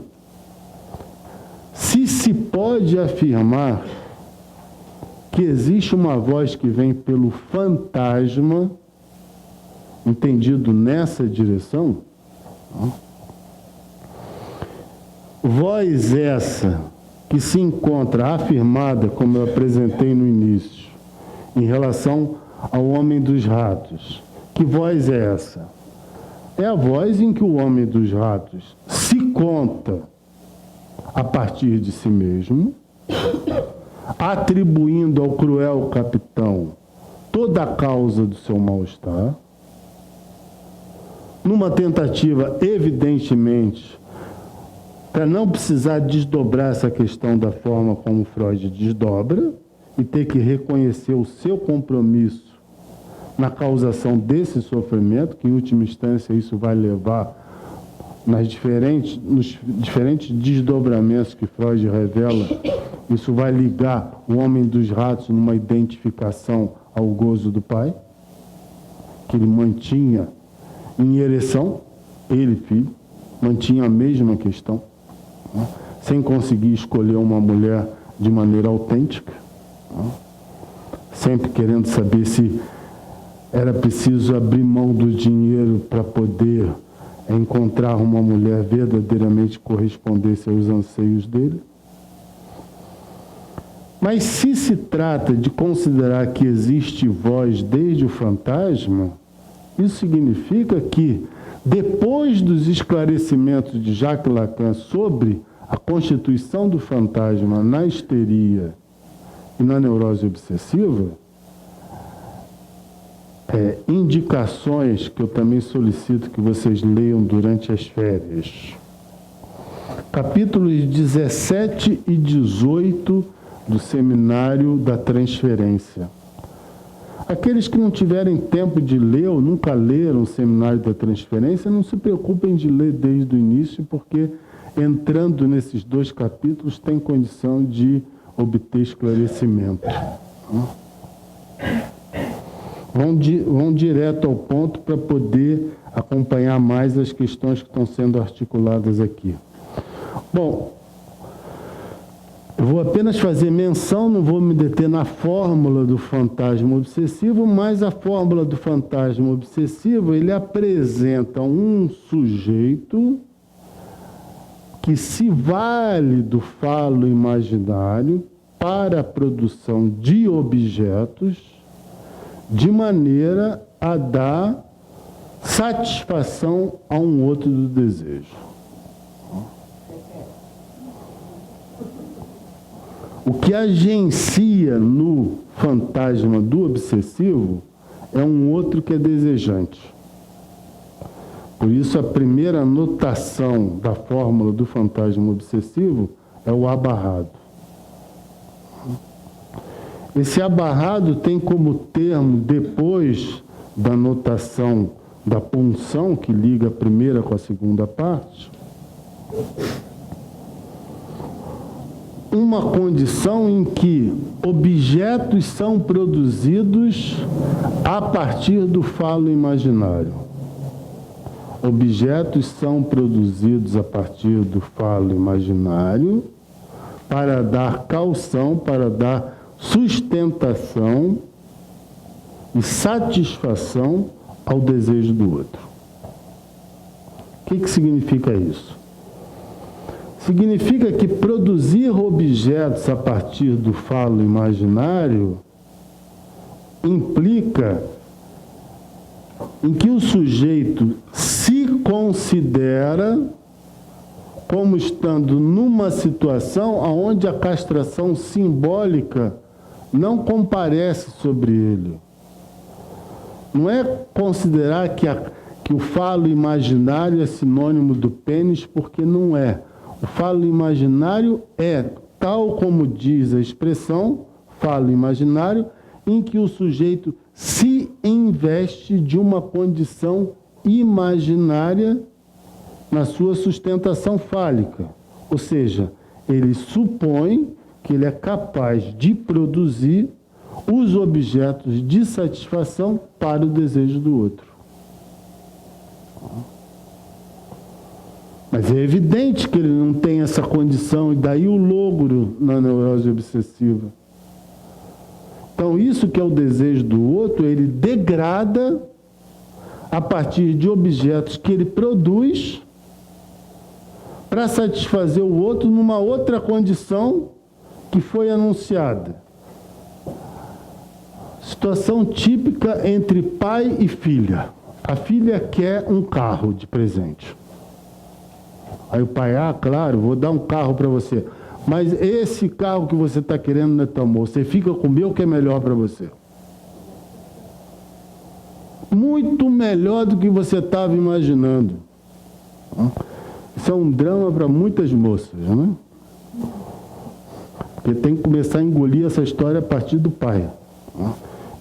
se pode afirmar que existe uma voz que vem pelo fantasma, entendido nessa direção, voz essa que se encontra afirmada, como eu apresentei no início, em relação ao homem dos ratos. Que voz é essa? É a voz em que o homem dos ratos se conta a partir de si mesmo, atribuindo ao cruel capitão toda a causa do seu mal-estar, numa tentativa, evidentemente, para não precisar desdobrar essa questão da forma como Freud desdobra e ter que reconhecer o seu compromisso na causação desse sofrimento, que em última instância isso vai levar nos diferentes desdobramentos que Freud revela, isso vai ligar o homem dos ratos numa identificação ao gozo do pai, que ele mantinha em ereção, ele, filho, mantinha a mesma questão, né? Sem conseguir escolher uma mulher de maneira autêntica, né? Sempre querendo saber se era preciso abrir mão do dinheiro para poder encontrar uma mulher verdadeiramente que correspondesse aos anseios dele. Mas se trata de considerar que existe voz desde o fantasma, isso significa que, depois dos esclarecimentos de Jacques Lacan sobre a constituição do fantasma na histeria e na neurose obsessiva, indicações que eu também solicito que vocês leiam durante as férias. Capítulos 17 e 18 do Seminário da Transferência. Aqueles que não tiverem tempo de ler ou nunca leram o Seminário da Transferência, não se preocupem de ler desde o início, porque entrando nesses dois capítulos tem condição de obter esclarecimento. Vão direto ao ponto para poder acompanhar mais as questões que estão sendo articuladas aqui. Bom, eu vou apenas fazer menção, não vou me deter na fórmula do fantasma obsessivo, mas a fórmula do fantasma obsessivo, ele apresenta um sujeito que se vale do falo imaginário para a produção de objetos, de maneira a dar satisfação a um outro do desejo. O que agencia no fantasma do obsessivo é um outro que é desejante. Por isso, a primeira notação da fórmula do fantasma obsessivo é o abarrado. Esse abarrado tem como termo, depois da notação da punção, que liga a primeira com a segunda parte, uma condição em que objetos são produzidos a partir do falo imaginário. Objetos são produzidos a partir do falo imaginário para dar caução, para dar sustentação e satisfação ao desejo do outro. O que significa isso? Significa que produzir objetos a partir do falo imaginário implica em que o sujeito se considera como estando numa situação onde a castração simbólica não comparece sobre ele. Não é considerar que o falo imaginário é sinônimo do pênis, porque não é. O falo imaginário é, tal como diz a expressão, falo imaginário, em que o sujeito se investe de uma condição imaginária na sua sustentação fálica. Ou seja, ele supõe que ele é capaz de produzir os objetos de satisfação para o desejo do outro. Mas é evidente que ele não tem essa condição, e daí o logro na neurose obsessiva. Então, isso que é o desejo do outro, ele degrada a partir de objetos que ele produz para satisfazer o outro numa outra condição que foi anunciada. Situação típica entre pai e filha. A filha quer um carro de presente. Aí o pai, claro, vou dar um carro para você. Mas esse carro que você está querendo não é tão bom. Você fica com o meu que é melhor para você. Muito melhor do que você estava imaginando. Isso é um drama para muitas moças, né? Porque tem que começar a engolir essa história a partir do pai.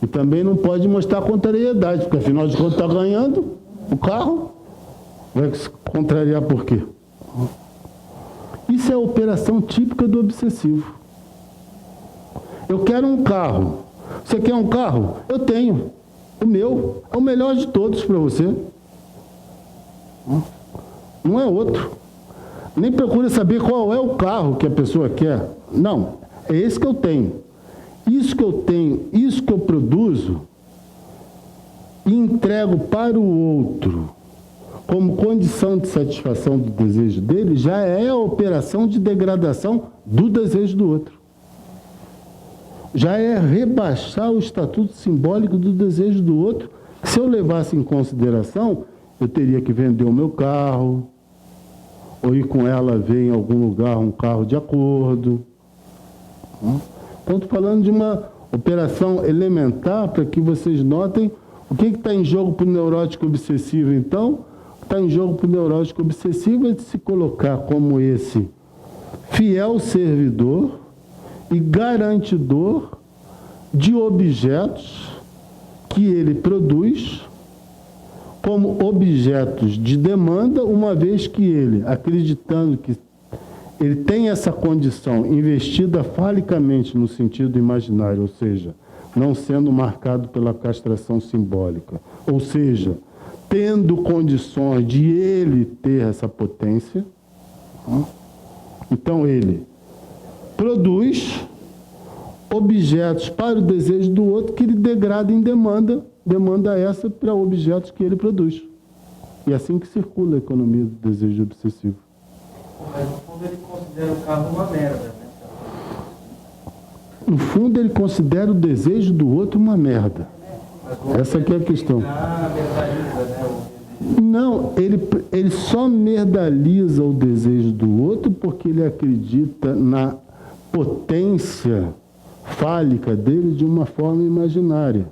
E também não pode mostrar contrariedade, porque afinal de contas está ganhando o carro. Vai se contrariar por quê? Isso é a operação típica do obsessivo. Eu quero um carro. Você quer um carro? Eu tenho. O meu é o melhor de todos para você. Não é outro. Nem procura saber qual é o carro que a pessoa quer. Não, é esse que eu tenho. Isso que eu tenho, isso que eu produzo, e entrego para o outro como condição de satisfação do desejo dele, já é a operação de degradação do desejo do outro. Já é rebaixar o estatuto simbólico do desejo do outro. Se eu levasse em consideração, eu teria que vender o meu carro, ou ir com ela ver em algum lugar um carro de acordo. Então, estou falando de uma operação elementar para que vocês notem o que está em jogo para o neurótico obsessivo, então. Está em jogo para o neurótico obsessivo é de se colocar como esse fiel servidor e garantidor de objetos que ele produz como objetos de demanda, uma vez que ele, acreditando que ele tem essa condição investida falicamente no sentido imaginário, ou seja, não sendo marcado pela castração simbólica, ou seja, tendo condições de ele ter essa potência, então ele produz objetos para o desejo do outro que ele degrada em demanda essa para objetos que ele produz. E é assim que circula a economia do desejo obsessivo. Mas no fundo ele considera o carro uma merda, né? No fundo ele considera o desejo do outro uma merda. Essa aqui é a questão. Não, ele só merdaliza o desejo do outro porque ele acredita na potência fálica dele de uma forma imaginária.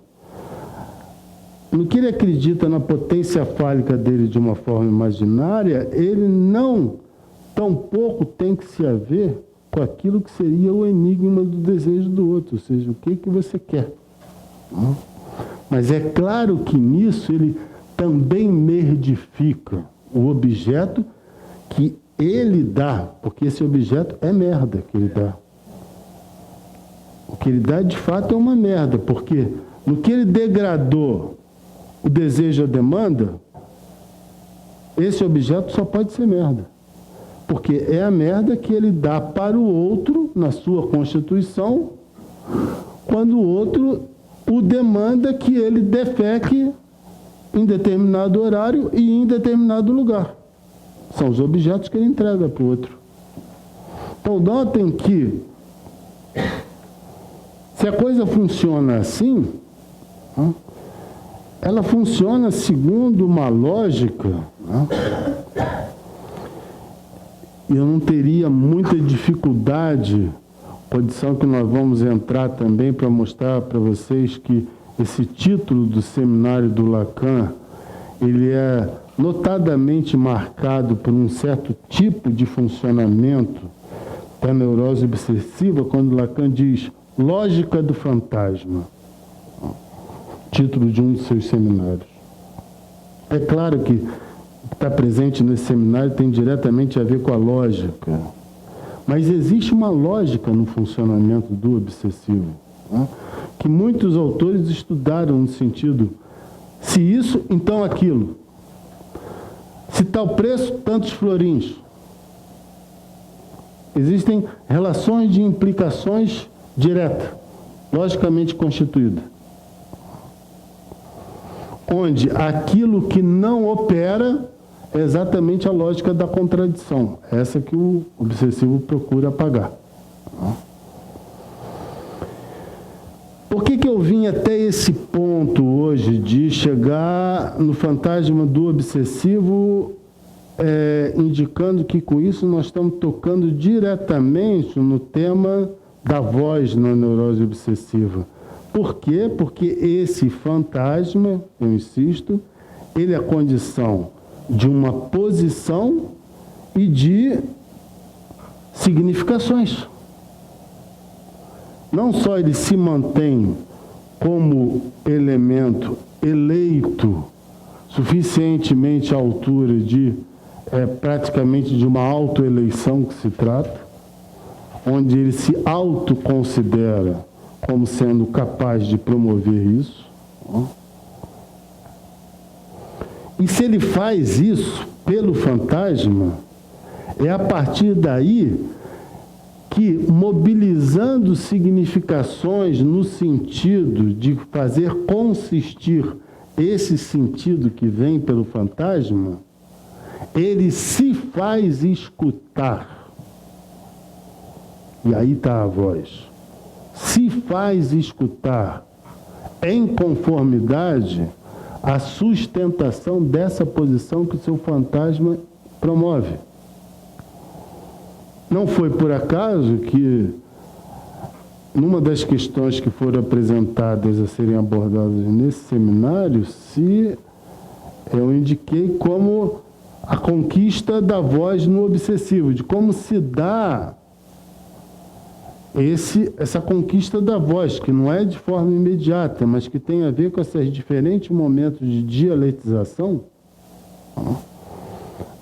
No que ele acredita na potência fálica dele de uma forma imaginária, ele não, tampouco tem que se haver com aquilo que seria o enigma do desejo do outro, ou seja, o que você quer. Mas é claro que nisso ele também merdifica o objeto que ele dá, porque esse objeto é merda que ele dá. O que ele dá, de fato, é uma merda, porque no que ele degradou o desejo e a demanda, esse objeto só pode ser merda. Porque é a merda que ele dá para o outro, na sua constituição, quando o outro o demanda que ele defeque em determinado horário e em determinado lugar. São os objetos que ele entrega para o outro. Então, notem que, se a coisa funciona assim, ela funciona segundo uma lógica, e eu não teria muita dificuldade, condição que nós vamos entrar também para mostrar para vocês que esse título do seminário do Lacan, ele é notadamente marcado por um certo tipo de funcionamento da neurose obsessiva, quando Lacan diz lógica do fantasma, título de um dos seus seminários. É claro que está presente nesse seminário tem diretamente a ver com a lógica, mas existe uma lógica no funcionamento do obsessivo, que muitos autores estudaram no sentido, se isso, então aquilo. Se tal preço, tantos florins. Existem relações de implicações diretas, logicamente constituídas, onde aquilo que não opera é exatamente a lógica da contradição, essa que o obsessivo procura apagar. Por que eu vim até esse ponto hoje de chegar no fantasma do obsessivo, indicando que com isso nós estamos tocando diretamente no tema da voz na neurose obsessiva? Por quê? Porque esse fantasma, eu insisto, ele é a condição de uma posição e de significações. Não só ele se mantém como elemento eleito suficientemente à altura de praticamente de uma autoeleição que se trata, onde ele se autoconsidera como sendo capaz de promover isso. E se ele faz isso pelo fantasma, é a partir daí que, mobilizando significações no sentido de fazer consistir esse sentido que vem pelo fantasma, ele se faz escutar. E aí está a voz. Se faz escutar em conformidade à sustentação dessa posição que o seu fantasma promove. Não foi por acaso que, numa das questões que foram apresentadas a serem abordadas nesse seminário, eu indiquei como a conquista da voz no obsessivo, de como se dá essa conquista da voz, que não é de forma imediata, mas que tem a ver com esses diferentes momentos de dialetização,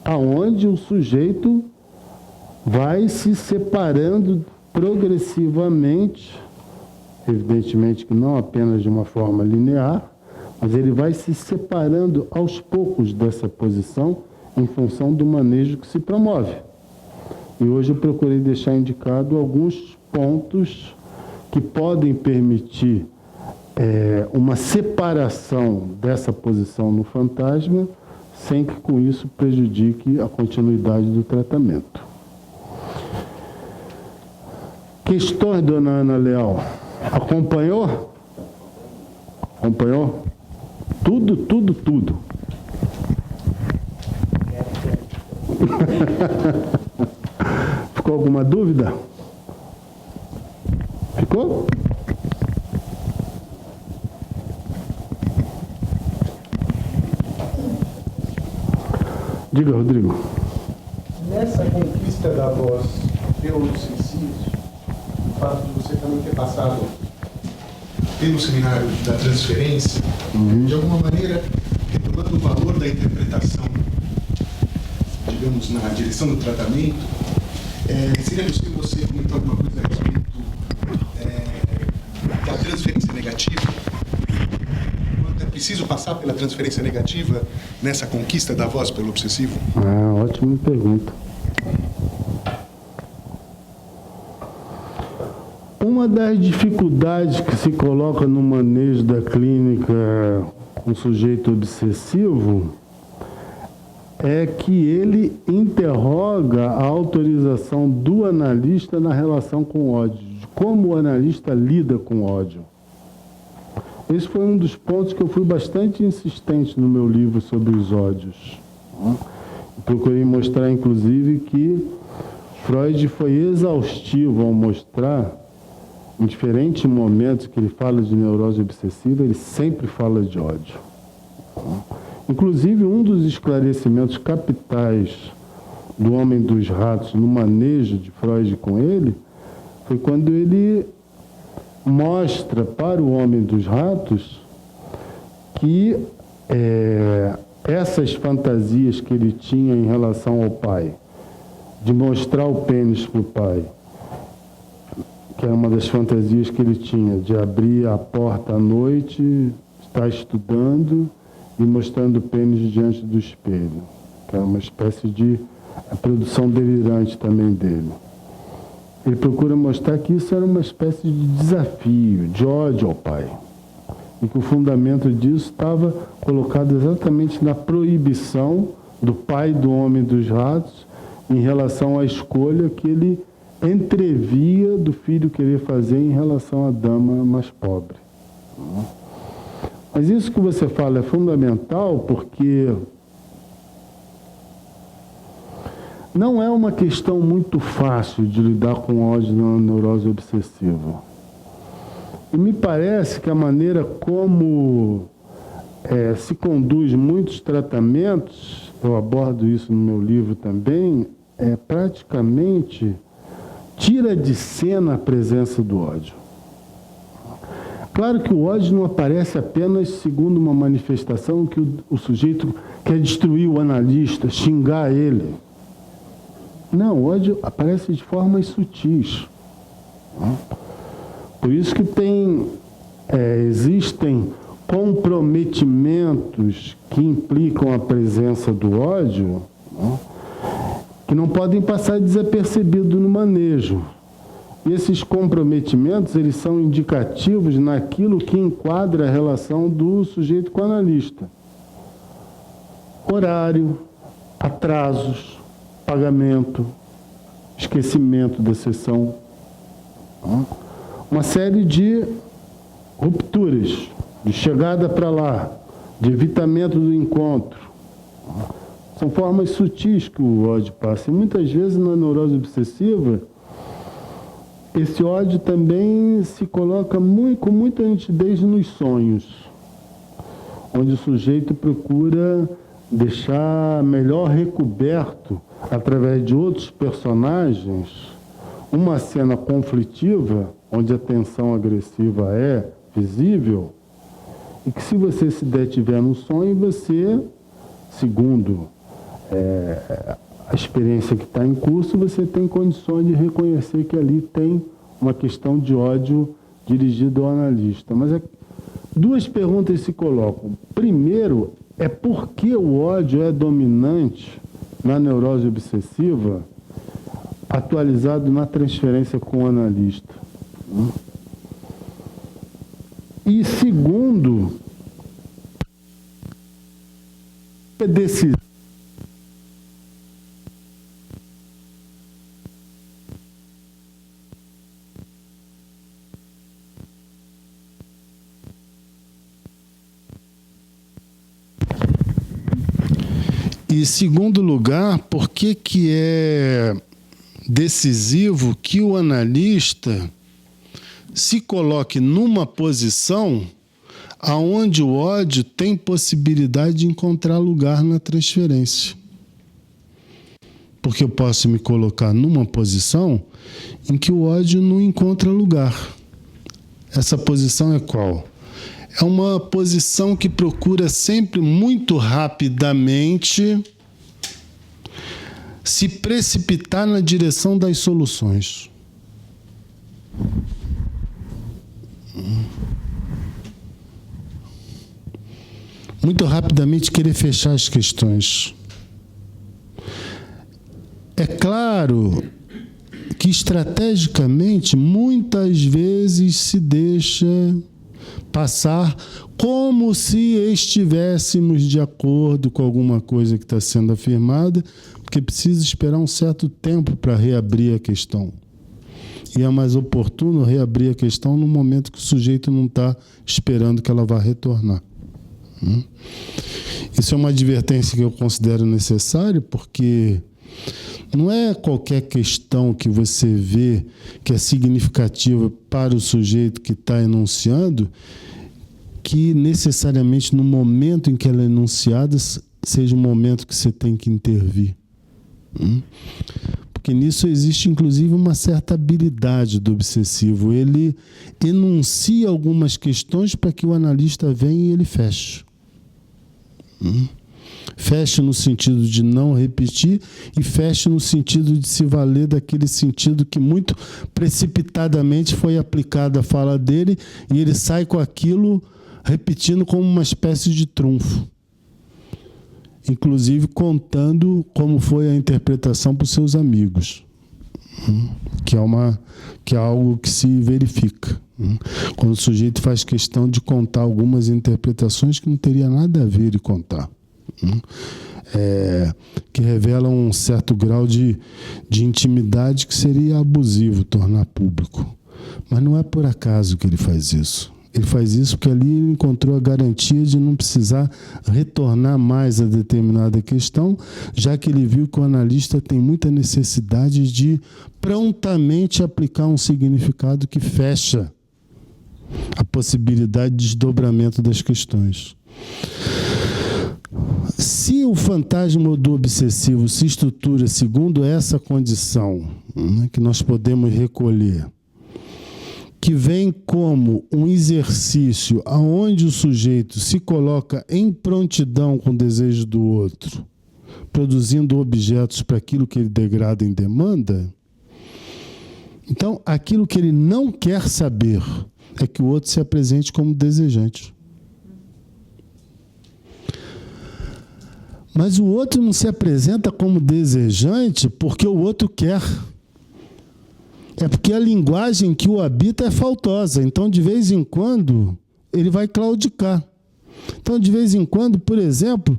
aonde o sujeito vai se separando progressivamente, evidentemente que não apenas de uma forma linear, mas ele vai se separando aos poucos dessa posição em função do manejo que se promove. E hoje eu procurei deixar indicado alguns pontos que podem permitir uma separação dessa posição no fantasma, sem que com isso prejudique a continuidade do tratamento. Questões, dona Ana Leal? Acompanhou? Acompanhou? Tudo. Ficou alguma dúvida? Ficou? Diga, Rodrigo. Nessa conquista da voz pelos sensíveis, o fato de você também ter passado pelo seminário da transferência, De alguma maneira, retomando o valor da interpretação, digamos, na direção do tratamento, seria possível você comentar alguma coisa a respeito da transferência negativa? Quanto é preciso passar pela transferência negativa nessa conquista da voz pelo obsessivo? Ótima pergunta. Uma das dificuldades que se coloca no manejo da clínica com sujeito obsessivo é que ele interroga a autorização do analista na relação com o ódio, de como o analista lida com o ódio. Esse foi um dos pontos que eu fui bastante insistente no meu livro sobre os ódios. Procurei mostrar, inclusive, que Freud foi exaustivo ao mostrar, em diferentes momentos que ele fala de neurose obsessiva, ele sempre fala de ódio. Inclusive, um dos esclarecimentos capitais do Homem dos Ratos no manejo de Freud com ele foi quando ele mostra para o Homem dos Ratos que essas fantasias que ele tinha em relação ao pai, de mostrar o pênis para o pai, que era uma das fantasias que ele tinha, de abrir a porta à noite, estar estudando e mostrando o pênis diante do espelho, que era uma espécie de produção delirante também dele. Ele procura mostrar que isso era uma espécie de desafio, de ódio ao pai, e que o fundamento disso estava colocado exatamente na proibição do pai do Homem dos Ratos em relação à escolha que ele entrevia do filho querer fazer em relação à dama mais pobre. Mas isso que você fala é fundamental porque não é uma questão muito fácil de lidar com ódio na neurose obsessiva. E me parece que a maneira como se conduz muitos tratamentos, eu abordo isso no meu livro também, praticamente tira de cena a presença do ódio. Claro que o ódio não aparece apenas segundo uma manifestação que o sujeito quer destruir o analista, xingar ele. Não, o ódio aparece de formas sutis. Por isso que existem comprometimentos que implicam a presença do ódio, que não podem passar desapercebidos no manejo. E esses comprometimentos, eles são indicativos naquilo que enquadra a relação do sujeito com o analista. Horário, atrasos, pagamento, esquecimento da sessão. Uma série de rupturas, de chegada para lá, de evitamento do encontro. São formas sutis que o ódio passa. E muitas vezes na neurose obsessiva, esse ódio também se coloca com muita nitidez nos sonhos, onde o sujeito procura deixar melhor recoberto, através de outros personagens, uma cena conflitiva, onde a tensão agressiva é visível, e que se você se detiver no sonho, você, segundo a experiência que está em curso, você tem condições de reconhecer que ali tem uma questão de ódio dirigido ao analista. Mas duas perguntas se colocam. Primeiro, por que o ódio é dominante na neurose obsessiva, atualizado na transferência com o analista? E segundo, é decisivo. E, segundo lugar, por que é decisivo que o analista se coloque numa posição aonde o ódio tem possibilidade de encontrar lugar na transferência? Porque eu posso me colocar numa posição em que o ódio não encontra lugar. Essa posição é qual? é uma posição que procura sempre muito rapidamente se precipitar na direção das soluções. Muito rapidamente querer fechar as questões. É claro que estrategicamente muitas vezes se deixa passar como se estivéssemos de acordo com alguma coisa que está sendo afirmada, porque precisa esperar um certo tempo para reabrir a questão. E é mais oportuno reabrir a questão no momento que o sujeito não está esperando que ela vá retornar. Isso é uma advertência que eu considero necessária, porque não é qualquer questão que você vê que é significativa para o sujeito que está enunciando que necessariamente no momento em que ela é enunciada seja o momento que você tem que intervir. Porque nisso existe inclusive uma certa habilidade do obsessivo. Ele enuncia algumas questões para que o analista venha e ele feche. Feche no sentido de não repetir e feche no sentido de se valer daquele sentido que muito precipitadamente foi aplicada a fala dele e ele sai com aquilo repetindo como uma espécie de trunfo. Inclusive contando como foi a interpretação para os seus amigos, que é algo que se verifica. Quando o sujeito faz questão de contar algumas interpretações que não teria nada a ver e contar. Que revelam um certo grau de intimidade que seria abusivo tornar público. Mas não é por acaso que ele faz isso. Ele faz isso porque ali ele encontrou a garantia de não precisar retornar mais a determinada questão, já que ele viu que o analista tem muita necessidade de prontamente aplicar um significado que fecha a possibilidade de desdobramento das questões. Se o fantasma do obsessivo se estrutura segundo essa condição, que nós podemos recolher, que vem como um exercício aonde o sujeito se coloca em prontidão com o desejo do outro, produzindo objetos para aquilo que ele degrada em demanda, então aquilo que ele não quer saber é que o outro se apresente como desejante. Mas o outro não se apresenta como desejante porque o outro quer. É porque a linguagem que o habita é faltosa. Então, de vez em quando, ele vai claudicar. Então, de vez em quando, por exemplo,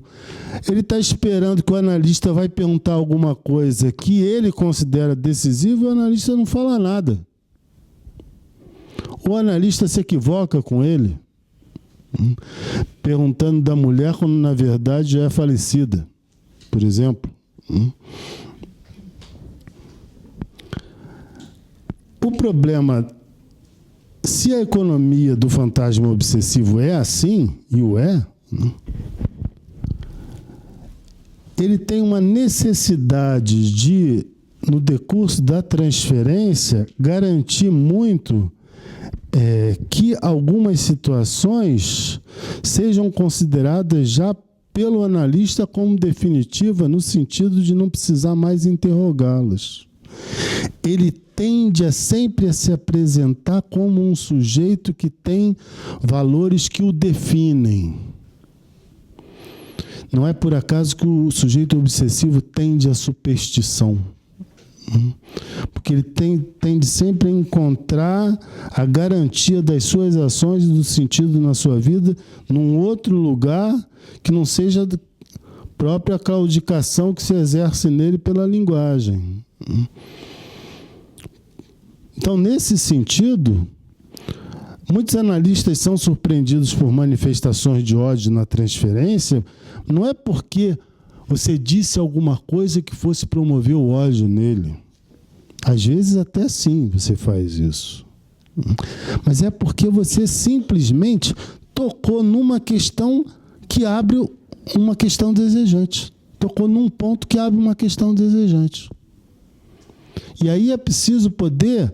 ele está esperando que o analista vai perguntar alguma coisa que ele considera decisiva e o analista não fala nada. O analista se equivoca com ele, perguntando da mulher quando, na verdade, já é falecida, por exemplo. O problema, se a economia do fantasma obsessivo é assim, e o é, ele tem uma necessidade de, no decurso da transferência, garantir muito que algumas situações sejam consideradas já pelo analista como definitiva, no sentido de não precisar mais interrogá-las. Ele tende sempre a se apresentar como um sujeito que tem valores que o definem. Não é por acaso que o sujeito obsessivo tende à superstição. Porque ele tende sempre a encontrar a garantia das suas ações e do sentido na sua vida num outro lugar que não seja a própria claudicação que se exerce nele pela linguagem. Então, nesse sentido, muitos analistas são surpreendidos por manifestações de ódio na transferência, não é porque você disse alguma coisa que fosse promover o ódio nele. Às vezes até sim você faz isso. Mas é porque você simplesmente tocou numa questão que abre uma questão desejante. Tocou num ponto que abre uma questão desejante. E aí é preciso poder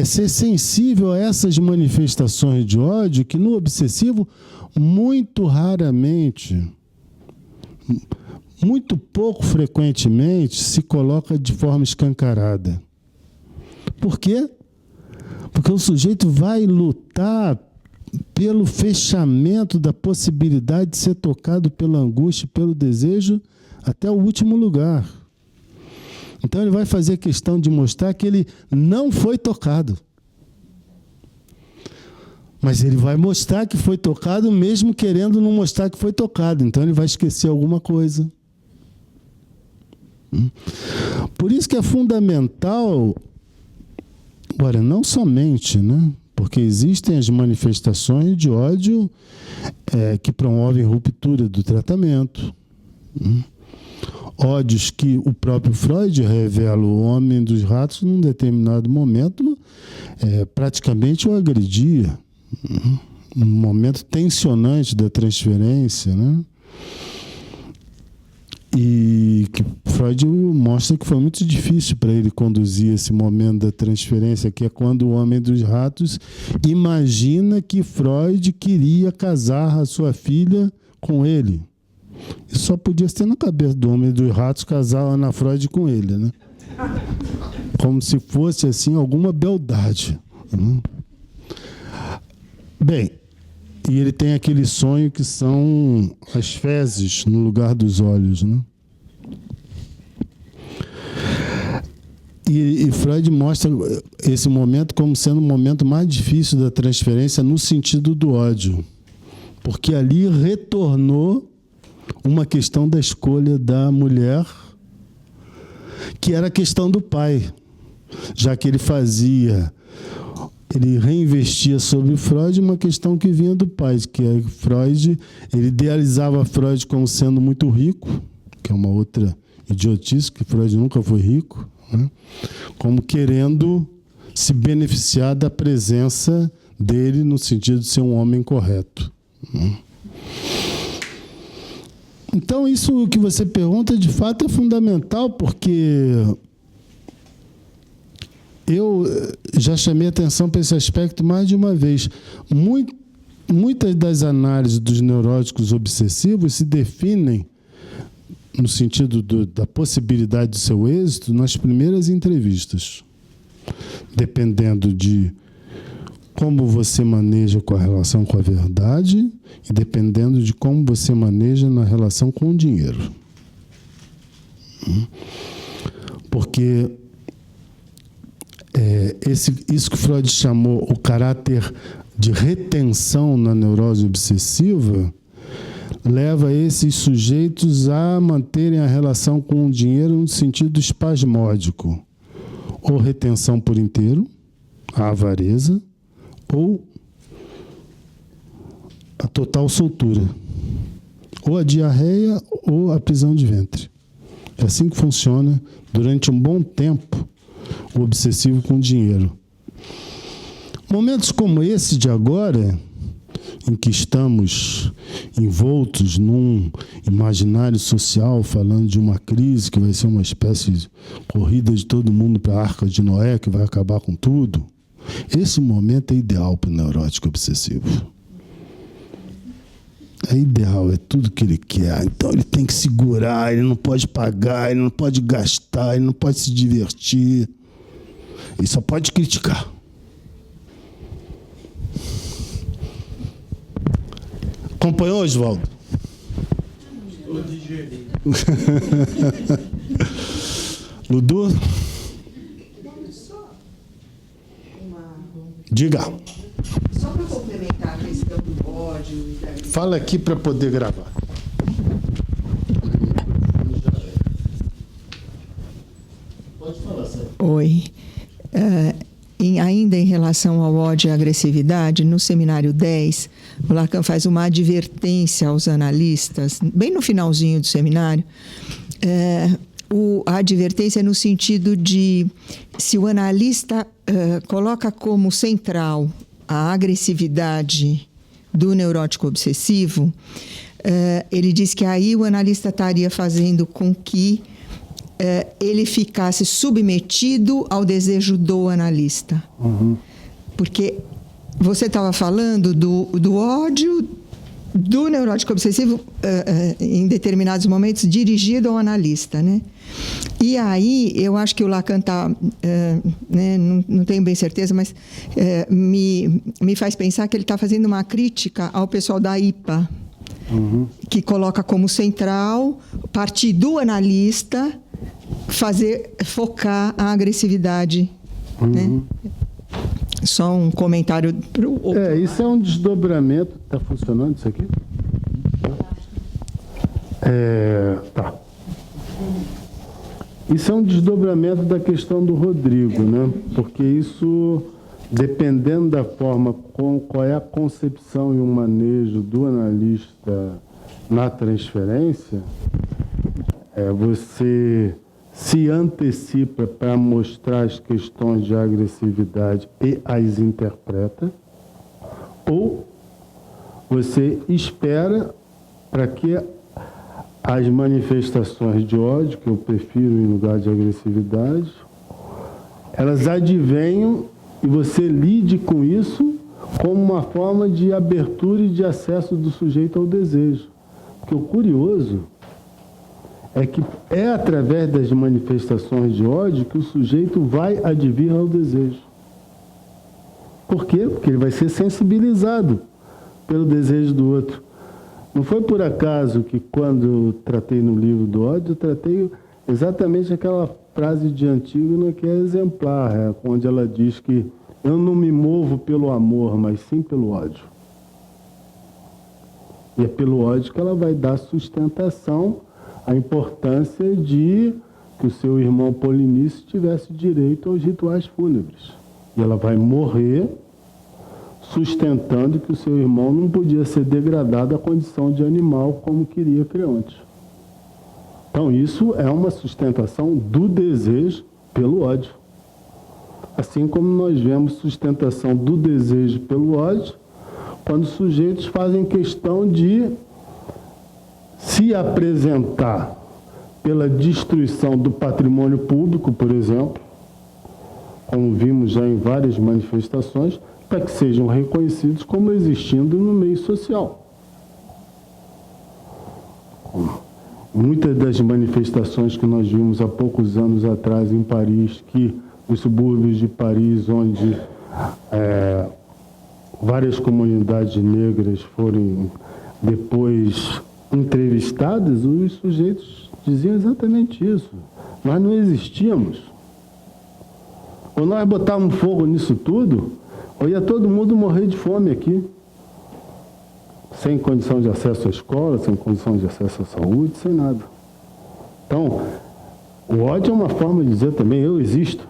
ser sensível a essas manifestações de ódio que no obsessivo, muito raramente, muito pouco frequentemente, se coloca de forma escancarada. Por quê? Porque o sujeito vai lutar pelo fechamento da possibilidade de ser tocado pela angústia, pelo desejo, até o último lugar. Então ele vai fazer questão de mostrar que ele não foi tocado. Mas ele vai mostrar que foi tocado mesmo querendo não mostrar que foi tocado. Então ele vai esquecer alguma coisa. Por isso que é fundamental, agora, não somente, né? Porque existem as manifestações de ódio que promovem ruptura do tratamento. Ódios que o próprio Freud revela, o homem dos ratos, num determinado momento, praticamente o agredia. Um momento tensionante da transferência, né? E que Freud mostra que foi muito difícil para ele conduzir esse momento da transferência, que é quando o homem dos ratos imagina que Freud queria casar a sua filha com ele. Isso só podia ser na cabeça do homem dos ratos casar a Ana Freud com ele, né? Como se fosse assim alguma beldade. Bem, e ele tem aquele sonho que são as fezes no lugar dos olhos, né? E Freud mostra esse momento como sendo o momento mais difícil da transferência no sentido do ódio. Porque ali retornou uma questão da escolha da mulher, que era a questão do pai. Já que ele reinvestia sobre Freud uma questão que vinha do pai, que é Freud, ele idealizava Freud como sendo muito rico, que é uma outra idiotice, que Freud nunca foi rico, né? Como querendo se beneficiar da presença dele no sentido de ser um homem correto. Então, isso que você pergunta, de fato, é fundamental, porque eu já chamei atenção para esse aspecto mais de uma vez. Muitas das análises dos neuróticos obsessivos se definem no sentido da possibilidade do seu êxito nas primeiras entrevistas, dependendo de como você maneja com a relação com a verdade e dependendo de como você maneja na relação com o dinheiro. Porque isso que Freud chamou o caráter de retenção na neurose obsessiva leva esses sujeitos a manterem a relação com o dinheiro no sentido espasmódico, ou retenção por inteiro, a avareza, ou a total soltura, ou a diarreia ou a prisão de ventre. É assim que funciona durante um bom tempo o obsessivo com o dinheiro. Momentos como esse de agora, em que estamos envoltos num imaginário social, falando de uma crise que vai ser uma espécie de corrida de todo mundo para a Arca de Noé, que vai acabar com tudo, esse momento é ideal para o neurótico obsessivo. É ideal, é tudo que ele quer. Então ele tem que segurar, ele não pode pagar, ele não pode gastar, ele não pode se divertir. Ele só pode criticar. Acompanhou, Oswaldo? Estou digerindo. Ludu? Diga. Só para complementar a questão do ódio e da... Fala aqui para poder gravar. Pode falar, Sérgio. Oi. Ainda em relação ao ódio e à agressividade, no seminário 10, o Lacan faz uma advertência aos analistas, bem no finalzinho do seminário. A advertência é no sentido de, se o analista coloca como central a agressividade do neurótico obsessivo, ele diz que aí o analista estaria fazendo com que ele ficasse submetido ao desejo do analista. Porque você estava falando do ódio do neurótico obsessivo em determinados momentos dirigido ao analista, né? E aí eu acho que o Lacan está, né, não tenho bem certeza, mas me faz pensar que ele está fazendo uma crítica ao pessoal da IPA, que coloca como central partir do analista focar a agressividade, né? Só um comentário para o outro. Isso é um desdobramento. Está funcionando isso aqui? Tá. Isso é um desdobramento da questão do Rodrigo, né? Porque isso, dependendo da forma, qual é a concepção e o manejo do analista na transferência, você se antecipa para mostrar as questões de agressividade e as interpreta, ou você espera para que as manifestações de ódio, que eu prefiro em lugar de agressividade, elas advenham e você lide com isso como uma forma de abertura e de acesso do sujeito ao desejo. Porque o curioso é que é através das manifestações de ódio que o sujeito vai advir ao desejo. Por quê? Porque ele vai ser sensibilizado pelo desejo do outro. Não foi por acaso que, quando eu tratei no livro do ódio, eu tratei exatamente aquela frase de Antígona que é exemplar, onde ela diz que eu não me movo pelo amor, mas sim pelo ódio. E é pelo ódio que ela vai dar sustentação à importância de que o seu irmão Polinices tivesse direito aos rituais fúnebres. E ela vai morrer sustentando que o seu irmão não podia ser degradado à condição de animal como queria Creonte. Então isso é uma sustentação do desejo pelo ódio. Assim como nós vemos sustentação do desejo pelo ódio quando sujeitos fazem questão de se apresentar pela destruição do patrimônio público, por exemplo, como vimos já em várias manifestações, para que sejam reconhecidos como existindo no meio social. Muitas das manifestações que nós vimos há poucos anos atrás em Paris, nos subúrbios de Paris, onde várias comunidades negras foram depois entrevistadas, os sujeitos diziam exatamente isso. Nós não existíamos. Ou nós botávamos fogo nisso tudo, ou ia todo mundo morrer de fome aqui. Sem condição de acesso à escola, sem condição de acesso à saúde, sem nada. Então, o ódio é uma forma de dizer também, eu existo.